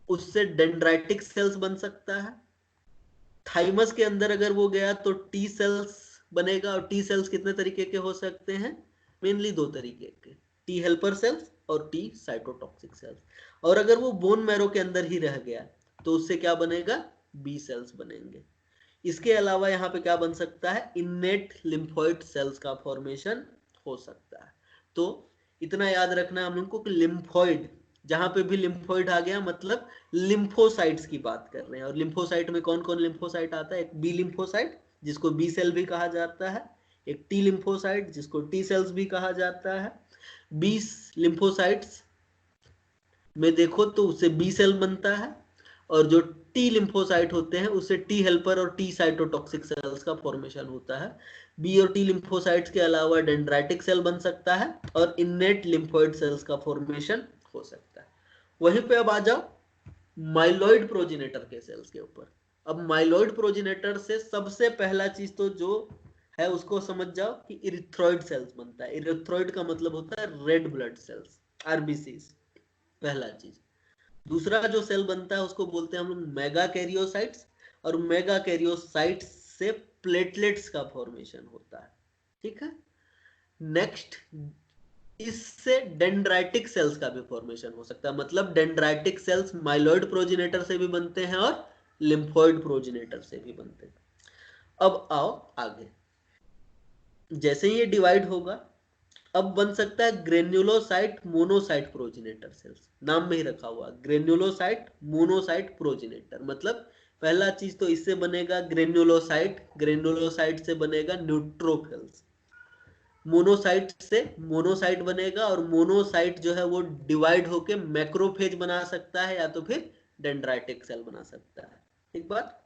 Speaker 1: उससे डेंड्राइटिक सेल्स बन सकता है। थाइमस के अंदर अगर वो गया तो टी सेल्स बनेगा, और टी सेल्स कितने तरीके के हो सकते हैं, मेनली 2 तरीके के, टी हेल्पर सेल्स और टी साइटोटॉक्सिक सेल्स। और अगर वो बोन मैरो के अंदर ही रह गया तो उससे क्या बनेगा, बी सेल्स बनेंगे। इसके अलावा यहाँ पे क्या बन सकता है, इनेट लिम्फॉइड सेल्स का फॉर्मेशन हो सकता है। तो इतना याद रखना हम लोग को कि लिम्फॉइड, जहां पे भी लिम्फॉइड आ गया मतलब लिम्फोसाइट्स की बात कर रहे हैं। और लिम्फोसाइट में कौन कौन लिम्फोसाइट आता है, एक बी लिम्फोसाइट जिसको बी सेल भी कहा जाता है, एक टी लिम्फोसाइट जिसको टी सेल्स भी कहा जाता है। बी लिम्फोसाइट्स में देखो तो उससे बी सेल बनता है, और जो टी लिम्फोसाइट होते हैं उससे टी हेल्पर और टी साइटोटॉक्सिक सेल्स का फॉर्मेशन होता है। बी और टी लिम्फोसाइट्स के अलावा डेंड्राइटिक सेल बन सकता है और इनेट लिम्फोइड सेल्स का फॉर्मेशन हो सकता है। वहीं पे अब आ जाओ माइलॉइड प्रोजेनेटर के सेल्स के ऊपर। अब माइलॉइड प्रोजेनेटर से सबसे पहला चीज तो जो है उसको समझ जाओ कि इरिथ्रॉइड सेल्स बनता है। इरिथ्रॉइड का मतलब होता है रेड ब्लड सेल्स, आरबीसीज, पहला चीज। दूसरा जो सेल बनता है उसको बोलते हैं हम लोग मेगा कैरियोसाइट्स, और मेगा कैरियोसाइट्स से प्लेटलेट्स का फॉर्मेशन होता है, ठीक है। नेक्स्ट, इससे डेंड्राइटिक सेल्स का भी फॉर्मेशन हो सकता है, मतलब डेंड्राइटिक सेल्स माइलॉइड प्रोजेनेटर से भी बनते हैं और लिम्फोइड प्रोजेनेटर से भी बनते हैं। अब आओ आगे, जैसे ही ये डिवाइड होगा अब बन सकता है ग्रेन्युलोसाइट मोनोसाइट प्रोजेनेटर सेल्स, नाम में ही रखा हुआ ग्रेन्युलोसाइट मोनोसाइट प्रोजेनेटर। मतलब पहला चीज तो इससे बनेगा ग्रेन्युलोसाइट, ग्रेन्युलोसाइट से बनेगा न्यूट्रोफिल्स, मोनोसाइट से मोनोसाइट बनेगा, और मोनोसाइट जो है वो डिवाइड होके मैक्रोफेज बना सकता है या तो फिर डेंड्राइटिक सेल बना सकता है, ठीक बात।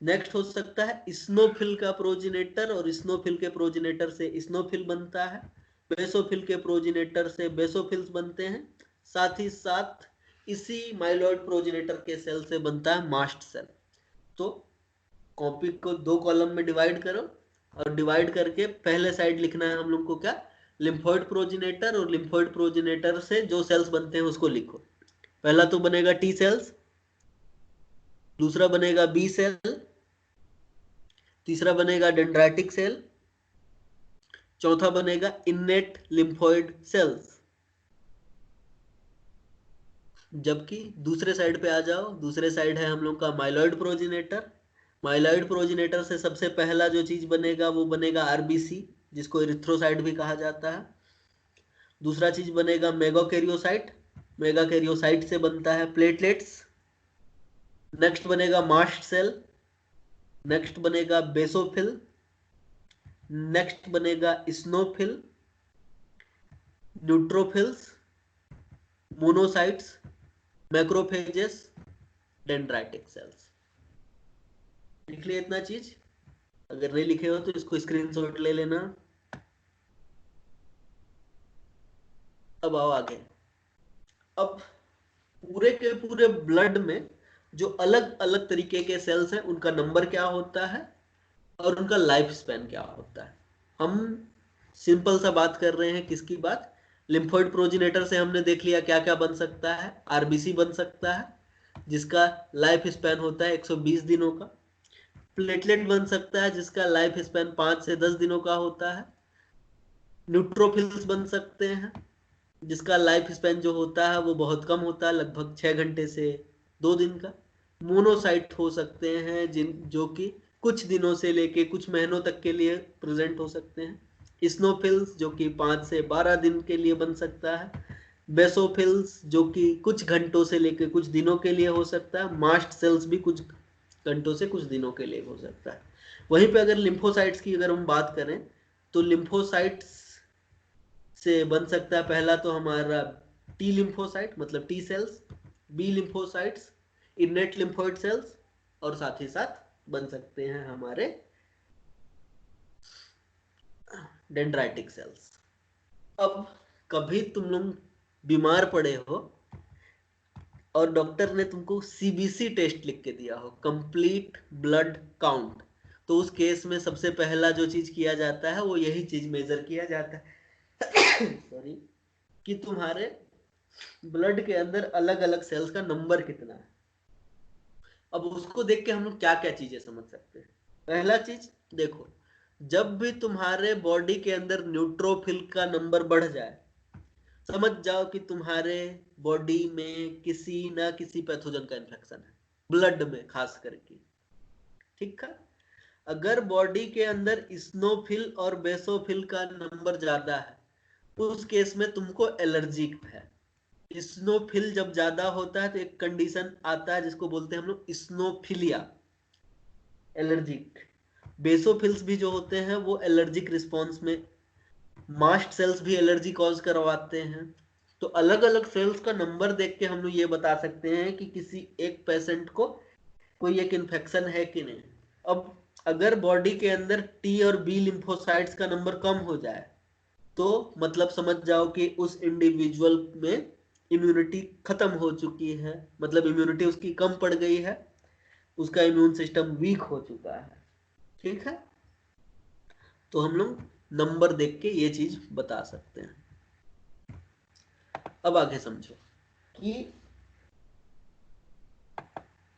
Speaker 1: नेक्स्ट हो सकता है स्नोफिल का प्रोजेनेटर, और स्नोफिल के प्रोजेनेटर से स्नोफिल बनता है, बेसोफिल के प्रोजेनेटर से बेसोफिल्स बनते हैं, साथ ही साथ इसी माइलॉइड प्रोजेनेटर के सेल से बनता है मास्ट सेल। तो कॉपी को दो कॉलम में डिवाइड करो, और डिवाइड करके पहले साइड लिखना है हम लोग को क्या, लिम्फोइड प्रोजेनेटर, और लिम्फोइड प्रोजेनेटर से जो सेल्स बनते हैं उसको लिखो। पहला तो बनेगा टी सेल्स, दूसरा बनेगा बी सेल, तीसरा बनेगा डेंड्राइटिक सेल, चौथा बनेगा इन्नेट लिम्फोइड सेल्स। जबकि दूसरे साइड पे आ जाओ, दूसरे साइड है हम लोग का माइलॉइड प्रोजेनेटर। माइलॉइड प्रोजेनेटर से सबसे पहला जो चीज बनेगा वो बनेगा आरबीसी, जिसको इरिथ्रोसाइट भी कहा जाता है। दूसरा चीज बनेगा मेगाकैरियोसाइट, मेगाकैरियोसाइट से बनता है प्लेटलेट्स। नेक्स्ट बनेगा मास्ट सेल, नेक्स्ट बनेगा बेसोफिल, नेक्स्ट बनेगा स्नोफिल, neutrophils, monocytes, macrophages, dendritic sales. लिख लिया इतना चीज? अगर नहीं लिखे हो तो इसको स्क्रीनशॉट ले लेना। अब आओ आगे। अब पूरे के पूरे ब्लड में जो अलग अलग तरीके के सेल्स हैं उनका नंबर क्या होता है और उनका लाइफ स्पैन क्या होता है। हम सिंपल सा बात कर रहे हैं, किसकी बात, लिम्फोइड प्रोजेनेटर से हमने देख लिया क्या क्या बन सकता है। आरबीसी बन सकता है जिसका लाइफ स्पैन होता है 120 दिनों का। प्लेटलेट बन सकता है जिसका लाइफ स्पैन 5 से 10 दिनों का होता है। न्यूट्रोफिल्स बन सकते हैं जिसका लाइफ स्पैन जो होता है वो बहुत कम होता है, लगभग 6 घंटे से 2 दिन का। मोनोसाइट हो सकते हैं जो कि कुछ दिनों से लेके कुछ महीनों तक के लिए प्रेजेंट हो सकते हैं। स्नोफिल्स जो कि 5 से 12 दिन के लिए बन सकता है। बेसोफिल्स जो कि कुछ घंटों से लेके कुछ दिनों के लिए हो सकता है। मास्ट सेल्स भी कुछ घंटों से कुछ दिनों के लिए हो सकता है। वहीं पे अगर लिम्फोसाइट्स की अगर हम बात करें तो लिम्फोसाइट्स से बन सकता है पहला तो हमारा टी लिम्फोसाइट मतलब T cells, B lymphocytes, innate lymphoid cells, और साथ ही साथ बन सकते हैं हमारे डेंड्राइटिक सेल्स। अब कभी तुम लोग बीमार पड़े हो और डॉक्टर ने तुमको सीबीसी टेस्ट लिख के दिया हो, कंप्लीट ब्लड काउंट, तो उस केस में सबसे पहला जो चीज किया जाता है वो यही चीज मेजर किया जाता है सॉरी, कि तुम्हारे ब्लड के अंदर अलग अलग सेल्स का नंबर कितना है। अब उसको देख के हम लोग क्या क्या चीजें समझ सकते हैं। पहला चीज देखो, जब भी तुम्हारे बॉडी के अंदर न्यूट्रोफिल का नंबर बढ़ जाए, समझ जाओ कि तुम्हारे बॉडी में किसी ना किसी पैथोजन का इन्फेक्शन है, ब्लड में खास करके, ठीक है। अगर बॉडी के अंदर स्नोफिल और बेसोफिल का नंबर ज्यादा है तो उस केस में तुमको एलर्जिक है। स्नोफिल जब ज्यादा होता है तो एक कंडीशन आता है जिसको बोलते हैं हम लोग स्नोफिलिया, एलर्जिक। बेसोफिल्स भी जो होते हैं वो एलर्जिक रिस्पॉन्स में, मास्ट सेल्स भी एलर्जी कॉज करवाते हैं। तो अलग अलग सेल्स का नंबर देख के हम लोग ये बता सकते हैं कि किसी एक पेशेंट को कोई एक इन्फेक्शन है कि नहीं। अब अगर बॉडी के अंदर टी और बी लिम्फोसाइट्स का नंबर कम हो जाए तो मतलब समझ जाओ कि उस इंडिविजुअल में इम्यूनिटी खत्म हो चुकी है, मतलब इम्यूनिटी उसकी कम पड़ गई है, उसका इम्यून सिस्टम वीक हो चुका है। ठीक है, तो हम लोग नंबर देख के ये चीज बता सकते हैं। अब आगे समझो कि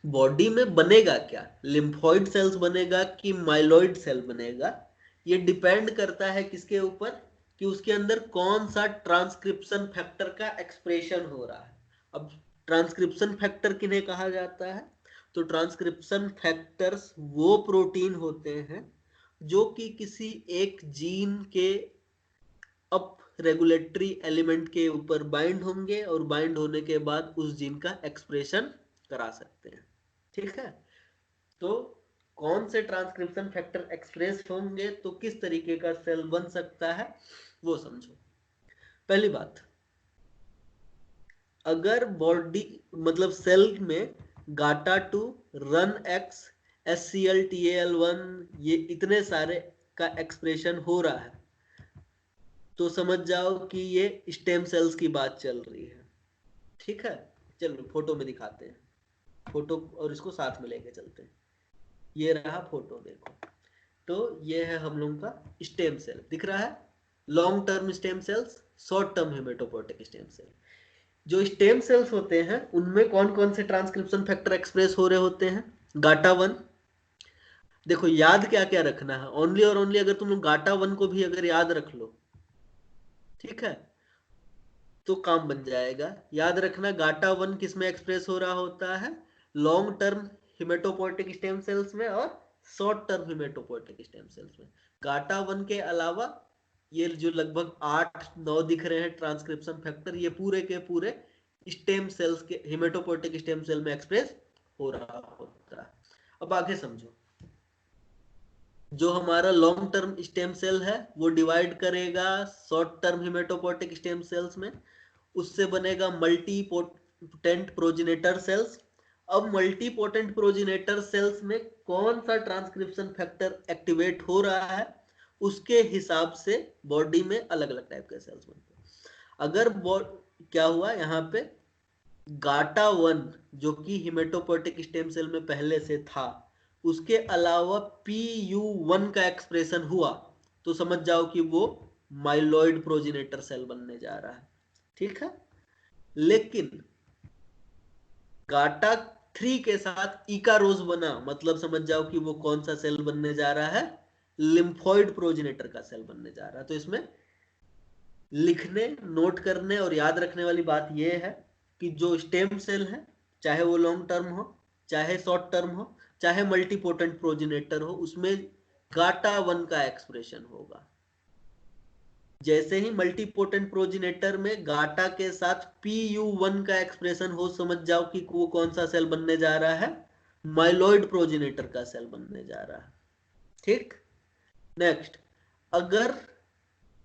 Speaker 1: बॉडी में बनेगा क्या, लिम्फोइड सेल्स बनेगा कि माइलॉइड सेल बनेगा, ये डिपेंड करता है किसके ऊपर, कि उसके अंदर कौन सा ट्रांसक्रिप्शन फैक्टर का एक्सप्रेशन हो रहा है। अब ट्रांसक्रिप्शन फैक्टर किन्हें कहा जाता है, तो ट्रांसक्रिप्शन फैक्टर्स वो प्रोटीन होते हैं जो कि किसी एक जीन के अप रेगुलेटरी एलिमेंट के ऊपर बाइंड होंगे और बाइंड होने के बाद उस जीन का एक्सप्रेशन करा सकते हैं। ठीक है, तो कौन से ट्रांसक्रिप्शन फैक्टर एक्सप्रेस होंगे तो किस तरीके का सेल बन सकता है वो समझो। पहली बात, अगर बॉडी मतलब सेल में GATA2, RUNX, SCL-TAL1 ये इतने सारे का एक्सप्रेशन हो रहा है तो समझ जाओ कि ये स्टेम सेल्स की बात चल रही है। ठीक है, चलो फोटो में दिखाते हैं, फोटो और इसको साथ में लेके चलते हैं। ये रहा फोटो, देखो तो ये है हम लोगों का स्टेम सेल दिख रहा है, long term stem cells, short term haematopoietic stem cell. जो स्टेम सेल्स होते हैं उनमें कौन कौन से ट्रांसक्रिप्शन फैक्टर एक्सप्रेस हो रहे होते हैं, GATA1। देखो याद क्या क्या रखना है, ओनली और ओनली अगर तुम लोग GATA1 को भी अगर याद रख लो, ठीक है, तो काम बन जाएगा। याद रखना GATA1 किस में एक्सप्रेस हो रहा होता है, long term haematopoietic stem cells में और short term haematopoietic stem cells में। GATA1 के अलावा ये जो लगभग 8-9 दिख रहे हैं ट्रांसक्रिप्शन फैक्टर, ये पूरे के पूरे स्टेम सेल्स के हिमेटोपोएटिक स्टेम सेल में एक्सप्रेस हो रहा होता है। अब आगे समझो, जो हमारा लॉन्ग टर्म स्टेम सेल है वो डिवाइड करेगा short term haematopoietic stem cells में, उससे बनेगा मल्टी पोटेंट प्रोजेनेटर सेल्स। अब मल्टी पोटेंट प्रोजेनेटर सेल्स में कौन सा ट्रांसक्रिप्शन फैक्टर एक्टिवेट हो रहा है उसके हिसाब से बॉडी में अलग अलग टाइप के सेल्स बनते हैं। अगर क्या हुआ यहाँ पे, GATA1 जो कि हिमेटोपोएटिक स्टेम सेल में पहले से था, उसके अलावा PU1 का एक्सप्रेशन हुआ तो समझ जाओ कि वो माइलॉइड प्रोजेनेटर सेल बनने जा रहा है। ठीक है, लेकिन GATA3 के साथ इकारोज बना, मतलब समझ जाओ कि वो कौन सा सेल बनने जा रहा है, लिम्फोइड प्रोजेनेटर का सेल बनने जा रहा है। तो इसमें लिखने, नोट करने और याद रखने वाली बात यह है कि जो स्टेम सेल है, चाहे वो लॉन्ग टर्म हो, चाहे शॉर्ट टर्म हो, चाहे मल्टीपोटेंट प्रोजेनेटर हो, उसमें GATA1 का एक्सप्रेशन होगा। जैसे ही मल्टीपोटेंट प्रोजेनेटर में गाटा के साथ PU1 का एक्सप्रेशन हो, समझ जाओ कि वो कौन सा सेल बनने जा रहा है, माइलॉइड प्रोजेनेटर का सेल बनने जा रहा है। ठीक, नेक्स्ट, अगर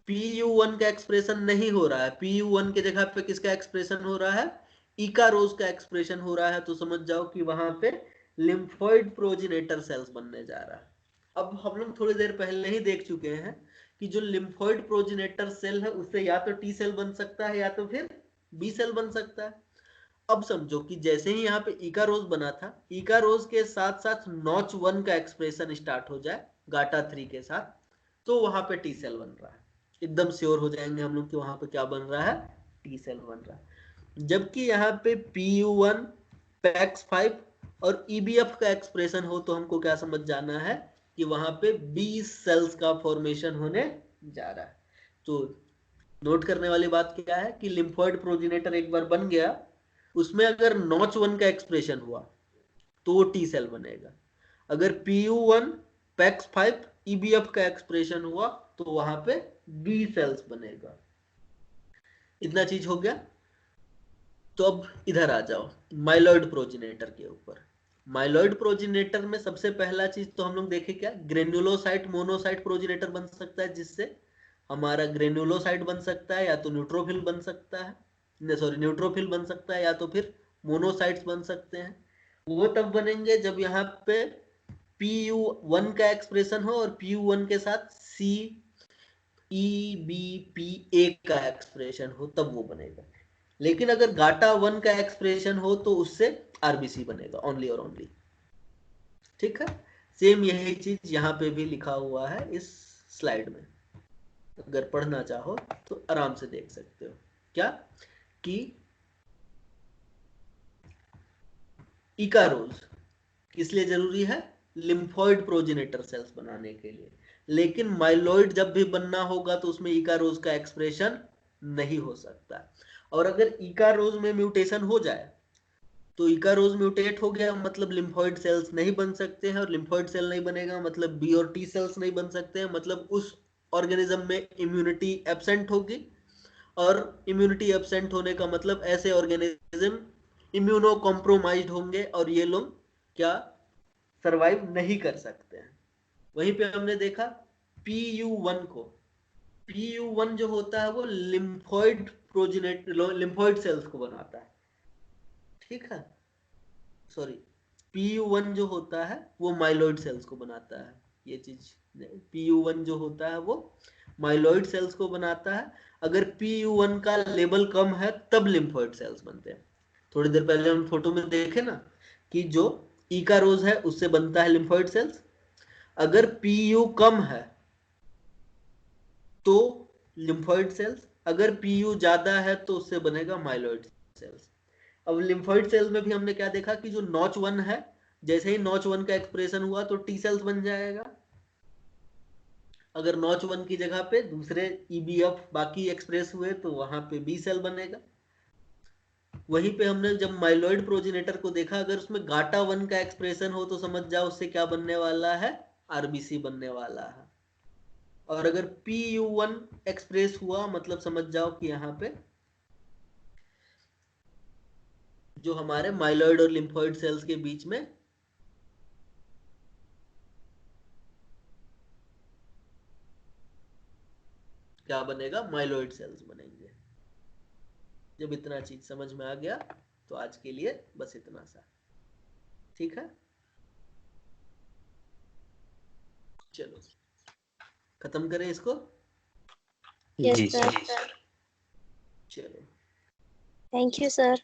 Speaker 1: PU1 का एक्सप्रेशन नहीं हो रहा है, PU1 के जगह पे किसका एक्सप्रेशन हो रहा है, इकारोज का एक्सप्रेशन हो रहा है, तो समझ जाओ कि वहां पे लिम्फोइड प्रोजेनेटर सेल्स बनने जा रहा है। अब हम लोग थोड़ी देर पहले ही देख चुके हैं कि जो लिम्फोइड प्रोजेनेटर सेल है उससे या तो टी सेल बन सकता है या तो फिर बी सेल बन सकता है। अब समझो कि जैसे ही यहाँ पे इकारोज बना था, इकारोज के साथ साथ NOTCH1 का एक्सप्रेशन स्टार्ट हो जाए GATA3 के साथ, तो वहां पे टी सेल बन रहा है। एकदम श्योर हो जाएंगे हम लोग कि वहां पे क्या बन रहा है, टी सेल बन रहा है। जबकि यहाँ पे PU1, PAX5 और EBF का एक्सप्रेशन हो तो हमको क्या समझ जाना है कि वहां पे बी सेल्स का फॉर्मेशन होने जा रहा है। तो नोट करने वाली बात क्या है कि लिम्फोइड प्रोजेनेटर एक बार बन गया, उसमें अगर NOTCH1 का एक्सप्रेशन हुआ तो वो टी सेल बनेगा। अगर PU1, PAX5, EBF का एक्सप्रेशन हुआ तो वहां पे बी सेल्स बनेगा। इतना चीज हो गया। तो अब इधर आ जाओ माइलॉइड प्रोजेनेटर के ऊपर। माइलॉइड प्रोजेनेटर में सबसे पहला चीज तो हम लोग देखे क्या, ग्रेन्युलोसाइट मोनोसाइट प्रोजेनेटर बन सकता है, जिससे हमारा ग्रेन्युलोसाइट बन सकता है या तो न्यूट्रोफिल बन सकता है, सॉरी न्यूट्रोफिल बन सकता है या तो फिर मोनोसाइट्स बन सकते हैं। वो तब बनेंगे जब यहाँ पे PU1 का एक्सप्रेशन हो और PU1 के साथ CEBPA का एक्सप्रेशन हो, तब वो बनेगा। लेकिन अगर गाटा 1 का एक्सप्रेशन हो तो उससे आरबीसी बनेगा ओनली और ओनली। ठीक है, सेम यही चीज यहाँ पे भी लिखा हुआ है इस स्लाइड में, अगर पढ़ना चाहो तो आराम से देख सकते हो। क्या कि इकारोज किस लिए जरूरी है? लिम्फोइड प्रोजेनेटर सेल्स बनाने के लिए। लेकिन माइलॉइड जब भी बनना होगा तो उसमें इकारोज का एक्सप्रेशन नहीं हो सकता। और अगर इकारोज में म्यूटेशन हो जाए तो इकारोज म्यूटेट हो गया मतलब लिम्फोइड सेल्स नहीं बन सकते हैं, और लिम्फोइड सेल नहीं बनेगा मतलब बी और टी सेल्स नहीं बन सकते हैं, मतलब उस ऑर्गेनिज्म में इम्यूनिटी एब्सेंट होगी। और इम्यूनिटी एब्सेंट होने का मतलब ऐसे ऑर्गेनिज्म इम्यूनो कॉम्प्रोमाइज्ड होंगे और ये लोग क्या सरवाइव नहीं कर सकते हैं। वहीं पे हमने देखा PU1 को, PU1 जो होता है वो लिम्फोइड प्रोजेनेट लिम्फोइड सेल्स को बनाता है। ठीक है, सॉरी, PU1 जो होता है वो माइलॉइड सेल्स को बनाता है। ये चीज PU1 जो होता है वो माइलॉइड सेल्स को बनाता है। अगर PU1 का लेवल कम है तब लिम्फोइड सेल्स बनते हैं। थोड़ी देर पहले हम फोटो में देखे ना कि जो इकारोज है उससे बनता है लिम्फोइड सेल्स। अगर PU कम है तो लिम्फोइड सेल्स, अगर PU ज्यादा है तो उससे बनेगा माइलॉइड सेल्स। अब लिम्फोइड सेल्स में भी हमने क्या देखा कि जो नॉच 1 है, जैसे ही नॉच 1 का एक्सप्रेशन हुआ तो टी सेल्स बन जाएगा। अगर नॉच 1 की जगह पे दूसरे EBF बाकी एक्सप्रेस हुए तो वहां पे बी सेल बनेगा। वहीं पे हमने जब माइलॉइड प्रोजेनेटर को देखा, अगर उसमें गाटा 1 का एक्सप्रेशन हो तो समझ जाओ उससे क्या बनने वाला है, आरबीसी बनने वाला है। और अगर PU1 एक्सप्रेस हुआ मतलब समझ जाओ कि यहाँ पे जो हमारे माइलॉइड और लिम्फोइड सेल्स के बीच में क्या बनेगा, माइलॉइड सेल्स बनेंगे। जब इतना चीज समझ में आ गया तो आज के लिए बस इतना सा। ठीक है, चलो खत्म करें इसको।
Speaker 3: Yes,
Speaker 2: जी
Speaker 3: sir.
Speaker 2: सर।
Speaker 1: चलो
Speaker 3: Thank you, sir.